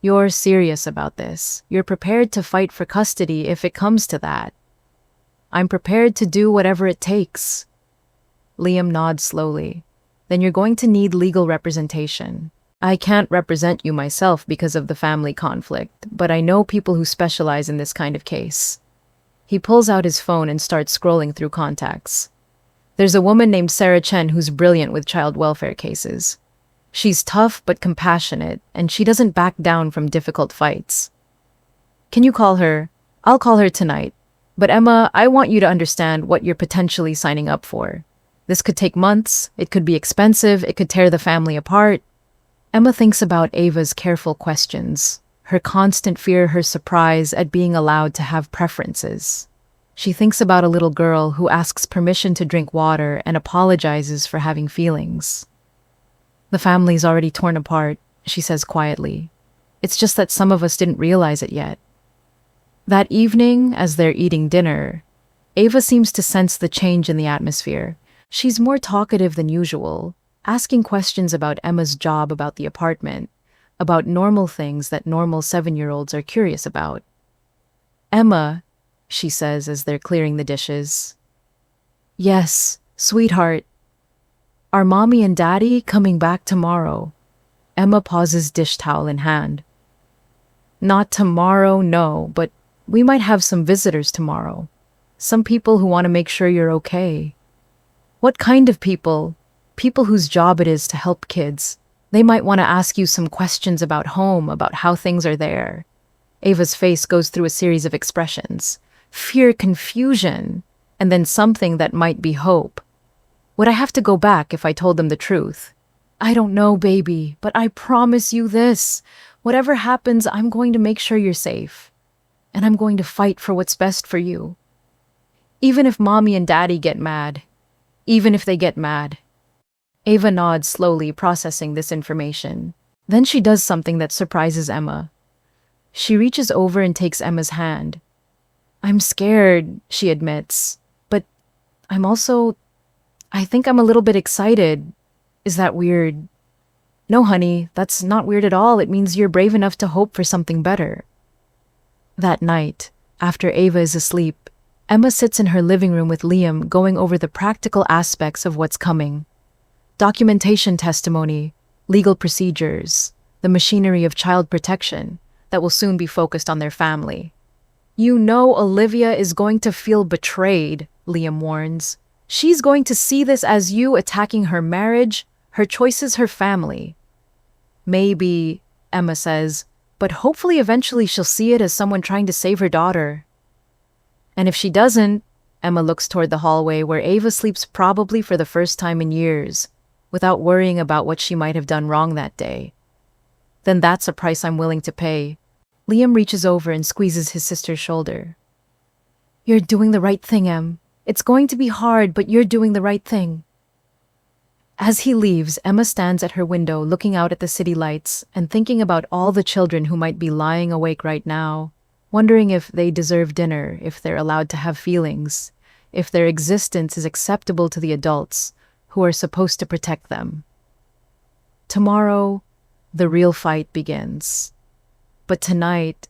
You're serious about this. You're prepared to fight for custody if it comes to that. I'm prepared to do whatever it takes. Liam nods slowly. Then you're going to need legal representation. I can't represent you myself because of the family conflict, but I know people who specialize in this kind of case. He pulls out his phone and starts scrolling through contacts. There's a woman named Sarah Chen who's brilliant with child welfare cases. She's tough but compassionate, and she doesn't back down from difficult fights. Can you call her? I'll call her tonight. But Emma, I want you to understand what you're potentially signing up for. This could take months, it could be expensive, it could tear the family apart. Emma thinks about Ava's careful questions, her constant fear, her surprise at being allowed to have preferences. She thinks about a little girl who asks permission to drink water and apologizes for having feelings. The family's already torn apart, she says quietly. It's just that some of us didn't realize it yet. That evening, as they're eating dinner, Ava seems to sense the change in the atmosphere. She's more talkative than usual, asking questions about Emma's job, about the apartment, about normal things that normal 7-year-olds are curious about. Emma, she says as they're clearing the dishes. Yes, sweetheart. Are Mommy and Daddy coming back tomorrow? Emma pauses, dish towel in hand. Not tomorrow, no, but we might have some visitors tomorrow. Some people who want to make sure you're okay. What kind of people? People whose job it is to help kids. They might want to ask you some questions about home, about how things are there. Ava's face goes through a series of expressions. Fear, confusion, and then something that might be hope. Would I have to go back if I told them the truth? I don't know, baby, but I promise you this. Whatever happens, I'm going to make sure you're safe. And I'm going to fight for what's best for you. Even if Mommy and Daddy get mad. Even if they get mad. Ava nods slowly, processing this information. Then she does something that surprises Emma. She reaches over and takes Emma's hand. I'm scared, she admits. But I think I'm a little bit excited. Is that weird? No, honey, that's not weird at all. It means you're brave enough to hope for something better. That night, after Ava is asleep, Emma sits in her living room with Liam, going over the practical aspects of what's coming. Documentation, testimony, legal procedures, the machinery of child protection that will soon be focused on their family. You know Olivia is going to feel betrayed, Liam warns. She's going to see this as you attacking her marriage, her choices, her family. Maybe, Emma says, but hopefully eventually she'll see it as someone trying to save her daughter. And if she doesn't, Emma looks toward the hallway where Ava sleeps, probably for the first time in years, without worrying about what she might have done wrong that day. Then that's a price I'm willing to pay. Liam reaches over and squeezes his sister's shoulder. You're doing the right thing, Em. It's going to be hard, but you're doing the right thing. As he leaves, Emma stands at her window looking out at the city lights and thinking about all the children who might be lying awake right now, wondering if they deserve dinner, if they're allowed to have feelings, if their existence is acceptable to the adults who are supposed to protect them. Tomorrow, the real fight begins. But tonight,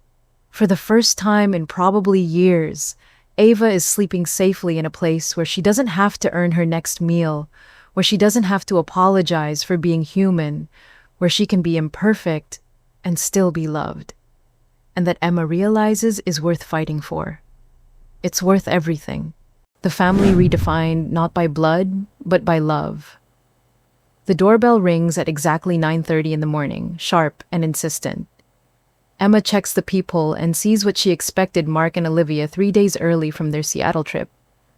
for the first time in probably years, Ava is sleeping safely in a place where she doesn't have to earn her next meal, where she doesn't have to apologize for being human, where she can be imperfect and still be loved. And that Emma realizes is worth fighting for. It's worth everything. The family redefined not by blood, but by love. The doorbell rings at exactly 9:30 in the morning, sharp and insistent. Emma checks the peephole and sees what she expected: Mark and Olivia 3 days early from their Seattle trip,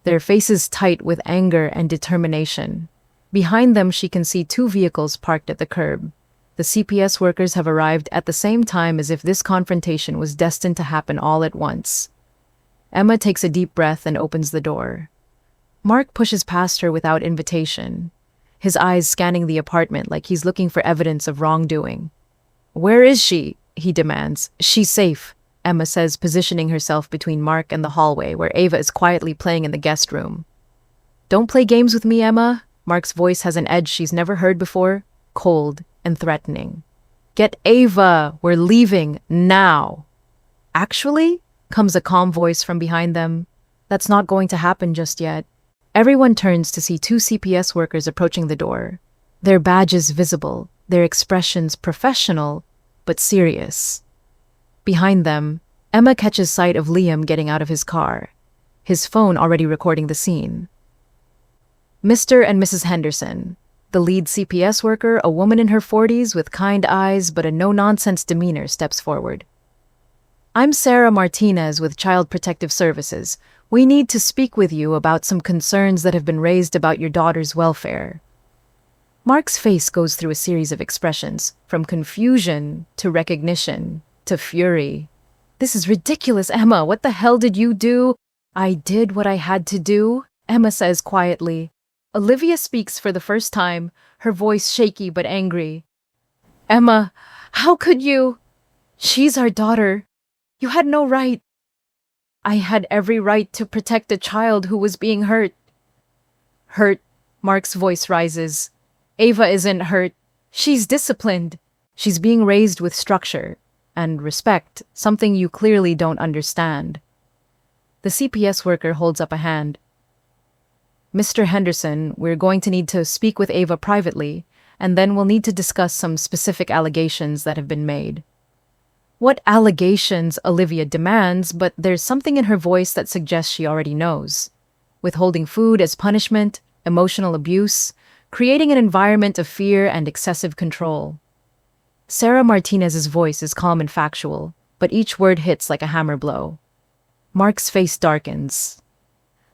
their faces tight with anger and determination. Behind them, she can see 2 vehicles parked at the curb. The CPS workers have arrived at the same time, as if this confrontation was destined to happen all at once. Emma takes a deep breath and opens the door. Mark pushes past her without invitation, his eyes scanning the apartment like he's looking for evidence of wrongdoing. Where is she? He demands. She's safe, Emma says, positioning herself between Mark and the hallway where Ava is quietly playing in the guest room. Don't play games with me, Emma. Mark's voice has an edge she's never heard before, cold and threatening. Get Ava, we're leaving now. Actually, comes a calm voice from behind them. That's not going to happen just yet. Everyone turns to see two CPS workers approaching the door. Their badges visible, their expressions professional, but serious. Behind them, Emma catches sight of Liam getting out of his car, his phone already recording the scene. Mr. and Mrs. Henderson, the lead CPS worker, a woman in her 40s with kind eyes but a no-nonsense demeanor, steps forward. I'm Sarah Martinez with Child Protective Services. We need to speak with you about some concerns that have been raised about your daughter's welfare. Mark's face goes through a series of expressions, from confusion to recognition to fury. This is ridiculous, Emma. What the hell did you do? I did what I had to do, Emma says quietly. Olivia speaks for the first time, her voice shaky but angry. Emma, how could you? She's our daughter. You had no right. I had every right to protect a child who was being hurt. Hurt, Mark's voice rises. Ava isn't hurt. She's disciplined. She's being raised with structure and respect, something you clearly don't understand. The CPS worker holds up a hand. Mr. Henderson, we're going to need to speak with Ava privately, and then we'll need to discuss some specific allegations that have been made. What allegations, Olivia demands, but there's something in her voice that suggests she already knows. Withholding food as punishment, emotional abuse, creating an environment of fear and excessive control. Sarah Martinez's voice is calm and factual, but each word hits like a hammer blow. Mark's face darkens.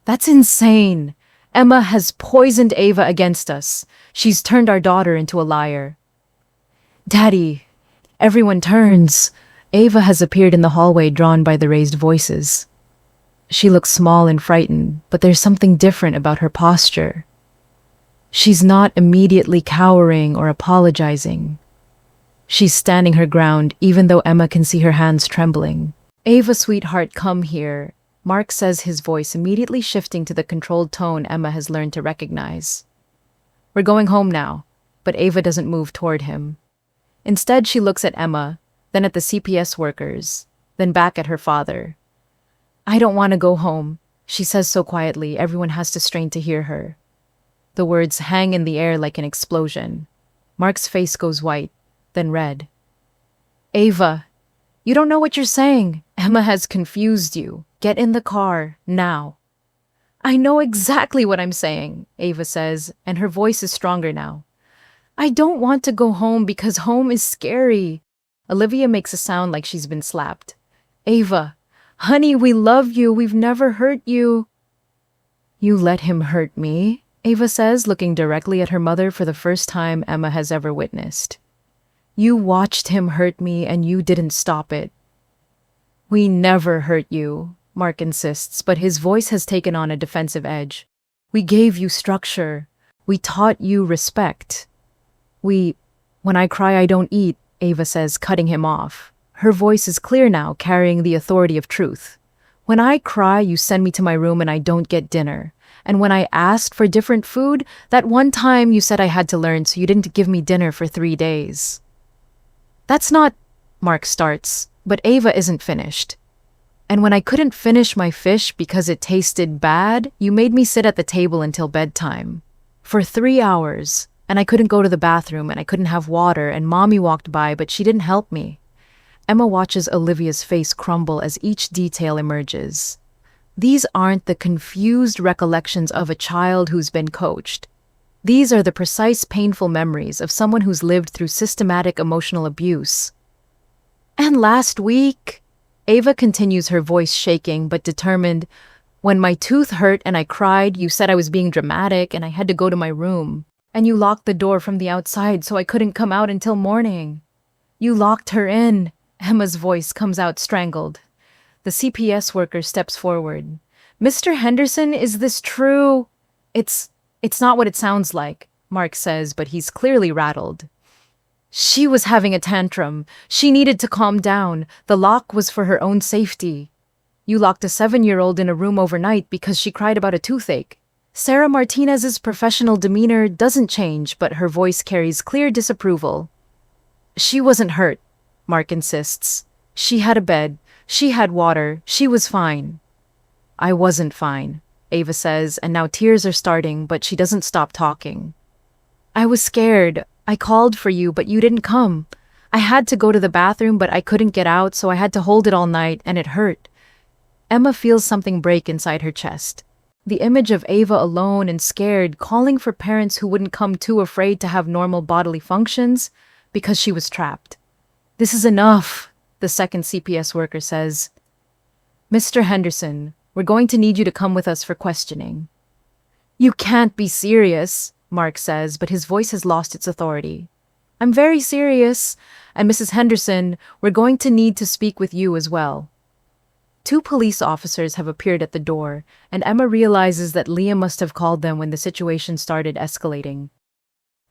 That's insane! Emma has poisoned Ava against us. She's turned our daughter into a liar. Daddy, everyone turns. Ava has appeared in the hallway, drawn by the raised voices. She looks small and frightened, but there's something different about her posture. She's not immediately cowering or apologizing. She's standing her ground, even though Emma can see her hands trembling. Ava, sweetheart, come here, Mark says, his voice immediately shifting to the controlled tone Emma has learned to recognize. We're going home now, but Ava doesn't move toward him. Instead, she looks at Emma, then at the CPS workers, then back at her father. I don't want to go home, she says so quietly everyone has to strain to hear her. The words hang in the air like an explosion. Mark's face goes white, then red. Ava, you don't know what you're saying. Emma has confused you. Get in the car, now. I know exactly what I'm saying, Ava says, and her voice is stronger now. I don't want to go home because home is scary. Olivia makes a sound like she's been slapped. Ava, honey, we love you. We've never hurt you. You let him hurt me, Ava says, looking directly at her mother for the first time Emma has ever witnessed. You watched him hurt me and you didn't stop it. We never hurt you, Mark insists, but his voice has taken on a defensive edge. We gave you structure. We taught you respect. When I cry, I don't eat, Ava says, cutting him off. Her voice is clear now, carrying the authority of truth. When I cry, you send me to my room and I don't get dinner. And when I asked for different food, that one time you said I had to learn, so you didn't give me dinner for 3 days. That's not, Mark starts, but Ava isn't finished. And when I couldn't finish my fish because it tasted bad, you made me sit at the table until bedtime. For 3 hours. And I couldn't go to the bathroom, and I couldn't have water, and Mommy walked by, but she didn't help me. Emma watches Olivia's face crumble as each detail emerges. These aren't the confused recollections of a child who's been coached. These are the precise, painful memories of someone who's lived through systematic emotional abuse. And last week, Ava continues, her voice shaking but determined, when my tooth hurt and I cried, you said I was being dramatic and I had to go to my room. And you locked the door from the outside so I couldn't come out until morning. You locked her in. Emma's voice comes out strangled. The CPS worker steps forward. Mr. Henderson, is this true? It's not what it sounds like, Mark says, but he's clearly rattled. She was having a tantrum. She needed to calm down. The lock was for her own safety. You locked a 7-year-old in a room overnight because she cried about a toothache. Sarah Martinez's professional demeanor doesn't change, but her voice carries clear disapproval. She wasn't hurt, Mark insists. She had a bed. She had water. She was fine. I wasn't fine, Ava says, and now tears are starting, but she doesn't stop talking. I was scared. I called for you, but you didn't come. I had to go to the bathroom, but I couldn't get out, so I had to hold it all night, and it hurt. Emma feels something break inside her chest. The image of Ava alone and scared, calling for parents who wouldn't come, too afraid to have normal bodily functions because she was trapped. This is enough, the second CPS worker says. Mr. Henderson, we're going to need you to come with us for questioning. You can't be serious, Mark says, but his voice has lost its authority. I'm very serious, and Mrs. Henderson, we're going to need to speak with you as well. 2 police officers have appeared at the door, and Emma realizes that Liam must have called them when the situation started escalating.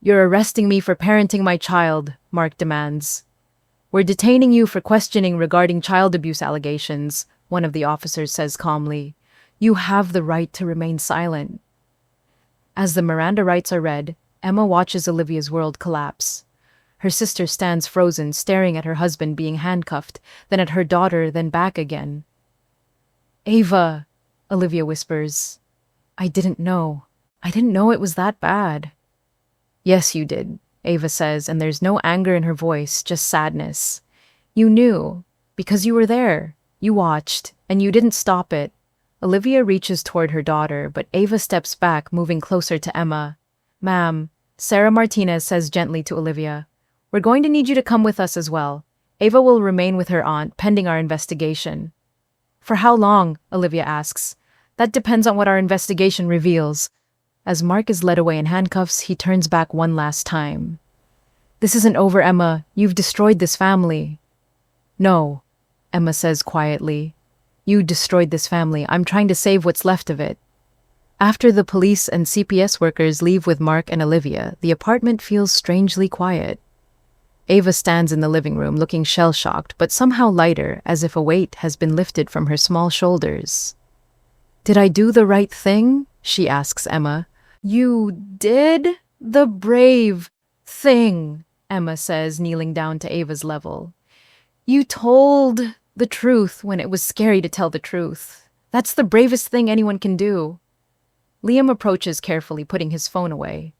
You're arresting me for parenting my child, Mark demands. We're detaining you for questioning regarding child abuse allegations, one of the officers says calmly. You have the right to remain silent. As the Miranda rights are read, Emma watches Olivia's world collapse. Her sister stands frozen, staring at her husband being handcuffed, then at her daughter, then back again. Ava, Olivia whispers. I didn't know. I didn't know it was that bad. Yes, you did, Ava says, and there's no anger in her voice, just sadness. You knew, because you were there. You watched, and you didn't stop it. Olivia reaches toward her daughter, but Ava steps back, moving closer to Emma. Ma'am, Sarah Martinez says gently to Olivia, we're going to need you to come with us as well. Ava will remain with her aunt, pending our investigation. For how long? Olivia asks. That depends on what our investigation reveals. As Mark is led away in handcuffs, he turns back one last time. This isn't over, Emma. You've destroyed this family. No, Emma says quietly. You destroyed this family. I'm trying to save what's left of it. After the police and CPS workers leave with Mark and Olivia, the apartment feels strangely quiet. Ava stands in the living room looking shell-shocked, but somehow lighter, as if a weight has been lifted from her small shoulders. Did I do the right thing? She asks Emma. You did the brave thing, Emma says, kneeling down to Ava's level. You told the truth when it was scary to tell the truth. That's the bravest thing anyone can do. Liam approaches carefully, putting his phone away.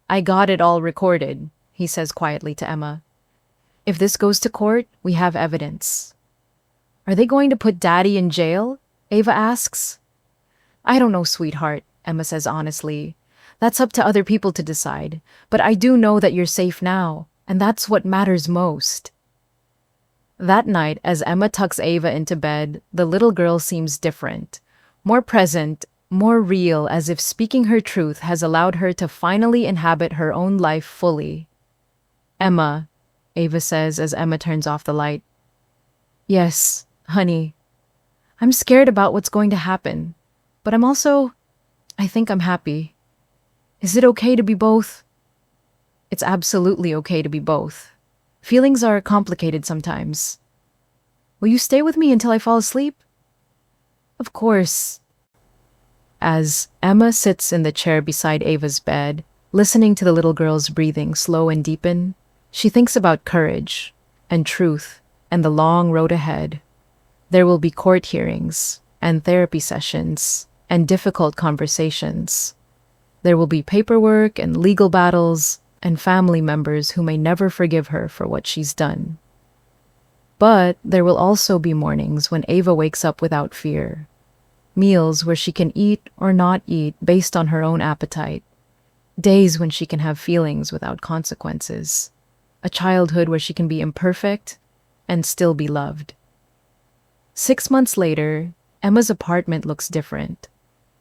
I got it all recorded, he says quietly to Emma. If this goes to court, we have evidence. Are they going to put Daddy in jail? Ava asks. I don't know, sweetheart, Emma says honestly. That's up to other people to decide, but I do know that you're safe now, and that's what matters most. That night, as Emma tucks Ava into bed, the little girl seems different, more present, more real, as if speaking her truth has allowed her to finally inhabit her own life fully. Emma, Ava says as Emma turns off the light. Yes, honey. I'm scared about what's going to happen, but I think I'm happy. Is it okay to be both? It's absolutely okay to be both. Feelings are complicated sometimes. Will you stay with me until I fall asleep? Of course. As Emma sits in the chair beside Ava's bed, listening to the little girl's breathing slow and deepen, she thinks about courage and truth and the long road ahead. There will be court hearings and therapy sessions and difficult conversations. There will be paperwork and legal battles and family members who may never forgive her for what she's done. But there will also be mornings when Ava wakes up without fear. Meals where she can eat or not eat based on her own appetite. Days when she can have feelings without consequences. A childhood where she can be imperfect and still be loved. 6 months later, Emma's apartment looks different.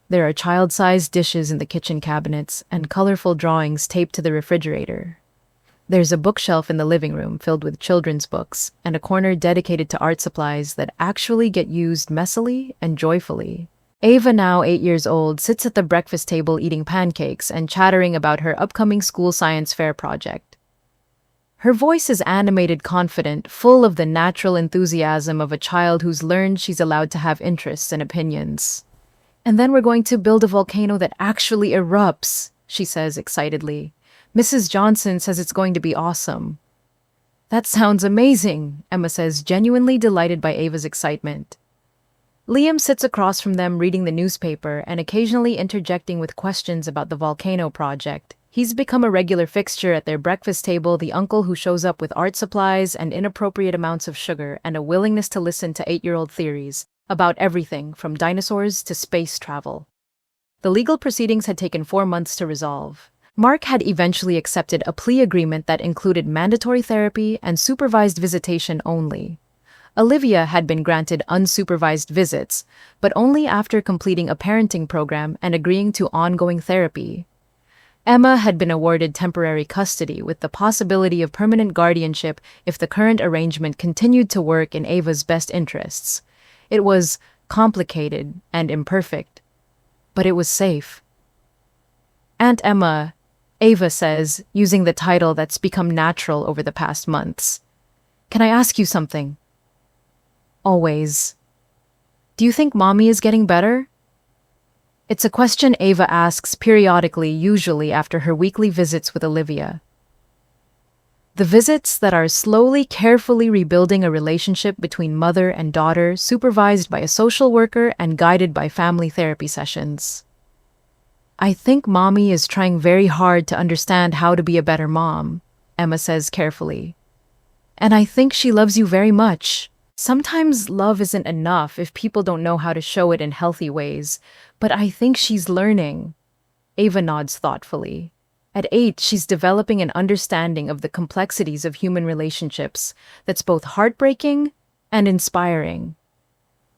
There are child-sized dishes in the kitchen cabinets and colorful drawings taped to the refrigerator. There's a bookshelf in the living room filled with children's books and a corner dedicated to art supplies that actually get used messily and joyfully. Ava, now 8 years old, sits at the breakfast table eating pancakes and chattering about her upcoming school science fair project. Her voice is animated, confident, full of the natural enthusiasm of a child who's learned she's allowed to have interests and opinions. "And then we're going to build a volcano that actually erupts," she says excitedly. "Mrs. Johnson says it's going to be awesome." "That sounds amazing," Emma says, genuinely delighted by Ava's excitement. Liam sits across from them reading the newspaper and occasionally interjecting with questions about the volcano project. He's become a regular fixture at their breakfast table, the uncle who shows up with art supplies and inappropriate amounts of sugar and a willingness to listen to 8-year-old theories about everything from dinosaurs to space travel. The legal proceedings had taken 4 months to resolve. Mark had eventually accepted a plea agreement that included mandatory therapy and supervised visitation only. Olivia had been granted unsupervised visits, but only after completing a parenting program and agreeing to ongoing therapy. Emma had been awarded temporary custody with the possibility of permanent guardianship if the current arrangement continued to work in Ava's best interests. It was complicated and imperfect, but it was safe. "Aunt Emma," Ava says, using the title that's become natural over the past months. "Can I ask you something?" "Always." "Do you think Mommy is getting better?" It's a question Ava asks periodically, usually after her weekly visits with Olivia. The visits that are slowly, carefully rebuilding a relationship between mother and daughter, supervised by a social worker and guided by family therapy sessions. "I think Mommy is trying very hard to understand how to be a better mom," Emma says carefully. "And I think she loves you very much. Sometimes love isn't enough if people don't know how to show it in healthy ways, but I think she's learning." Ava nods thoughtfully. At 8, she's developing an understanding of the complexities of human relationships that's both heartbreaking and inspiring.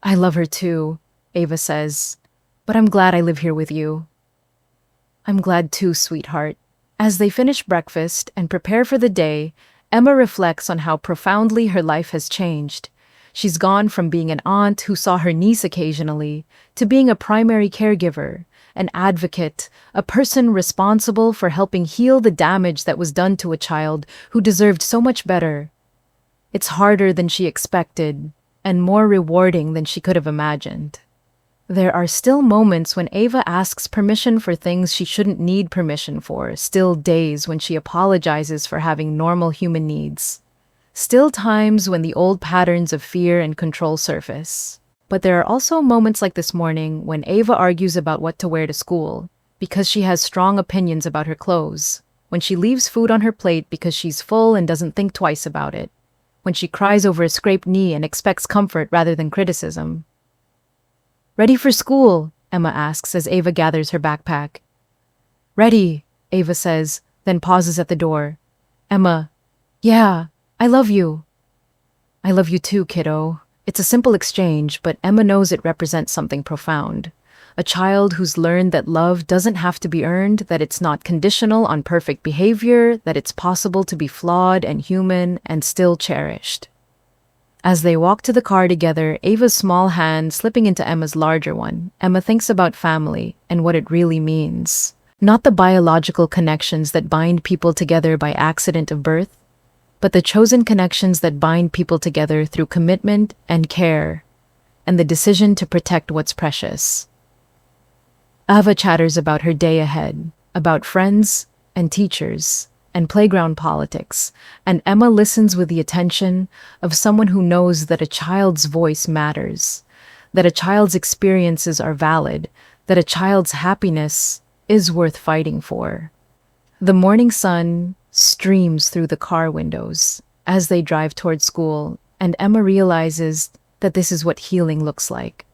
"I love her too," Ava says, "but I'm glad I live here with you." "I'm glad too, sweetheart." As they finish breakfast and prepare for the day, Emma reflects on how profoundly her life has changed. She's gone from being an aunt who saw her niece occasionally to being a primary caregiver, an advocate, a person responsible for helping heal the damage that was done to a child who deserved so much better. It's harder than she expected and more rewarding than she could have imagined. There are still moments when Ava asks permission for things she shouldn't need permission for, still days when she apologizes for having normal human needs. Still times when the old patterns of fear and control surface. But there are also moments like this morning when Ava argues about what to wear to school because she has strong opinions about her clothes, when she leaves food on her plate because she's full and doesn't think twice about it, when she cries over a scraped knee and expects comfort rather than criticism. "Ready for school?" Emma asks as Ava gathers her backpack. "Ready," Ava says, then pauses at the door. Emma, "Yeah, I love you." "I love you too, kiddo." It's a simple exchange, but Emma knows it represents something profound. A child who's learned that love doesn't have to be earned, that it's not conditional on perfect behavior, that it's possible to be flawed and human and still cherished. As they walk to the car together, Ava's small hand slipping into Emma's larger one, Emma thinks about family and what it really means. Not the biological connections that bind people together by accident of birth, but the chosen connections that bind people together through commitment and care, and the decision to protect what's precious. Ava chatters about her day ahead, about friends and teachers and playground politics, and Emma listens with the attention of someone who knows that a child's voice matters, that a child's experiences are valid, that a child's happiness is worth fighting for. The morning sun streams through the car windows as they drive toward school, and Emma realizes that this is what healing looks like.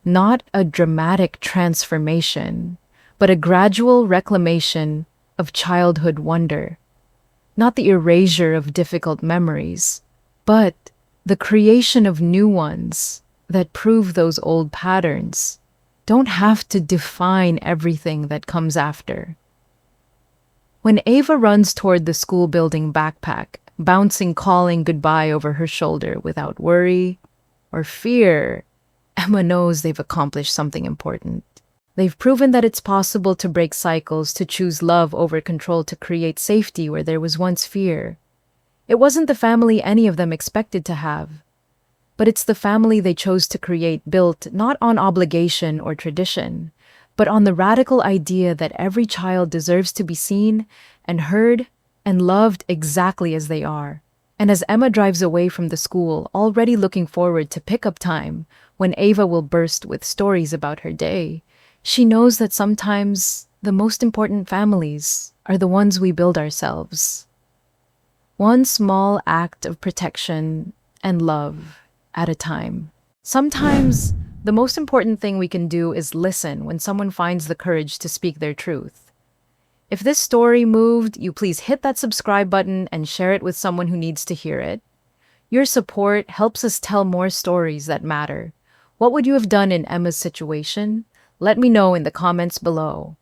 Not a dramatic transformation, but a gradual reclamation of childhood wonder. Not the erasure of difficult memories, but the creation of new ones that prove those old patterns don't have to define everything that comes after. When Ava runs toward the school building backpack, bouncing calling goodbye over her shoulder without worry or fear, Emma knows they've accomplished something important. They've proven that it's possible to break cycles, to choose love over control, to create safety where there was once fear. It wasn't the family any of them expected to have, but it's the family they chose to create, built not on obligation or tradition, but on the radical idea that every child deserves to be seen and heard and loved exactly as they are. And as Emma drives away from the school, already looking forward to pickup time, when Ava will burst with stories about her day, she knows that sometimes the most important families are the ones we build ourselves. One small act of protection and love at a time. Sometimes the most important thing we can do is listen when someone finds the courage to speak their truth. If this story moved you, please hit that subscribe button and share it with someone who needs to hear it. Your support helps us tell more stories that matter. What would you have done in Emma's situation? Let me know in the comments below.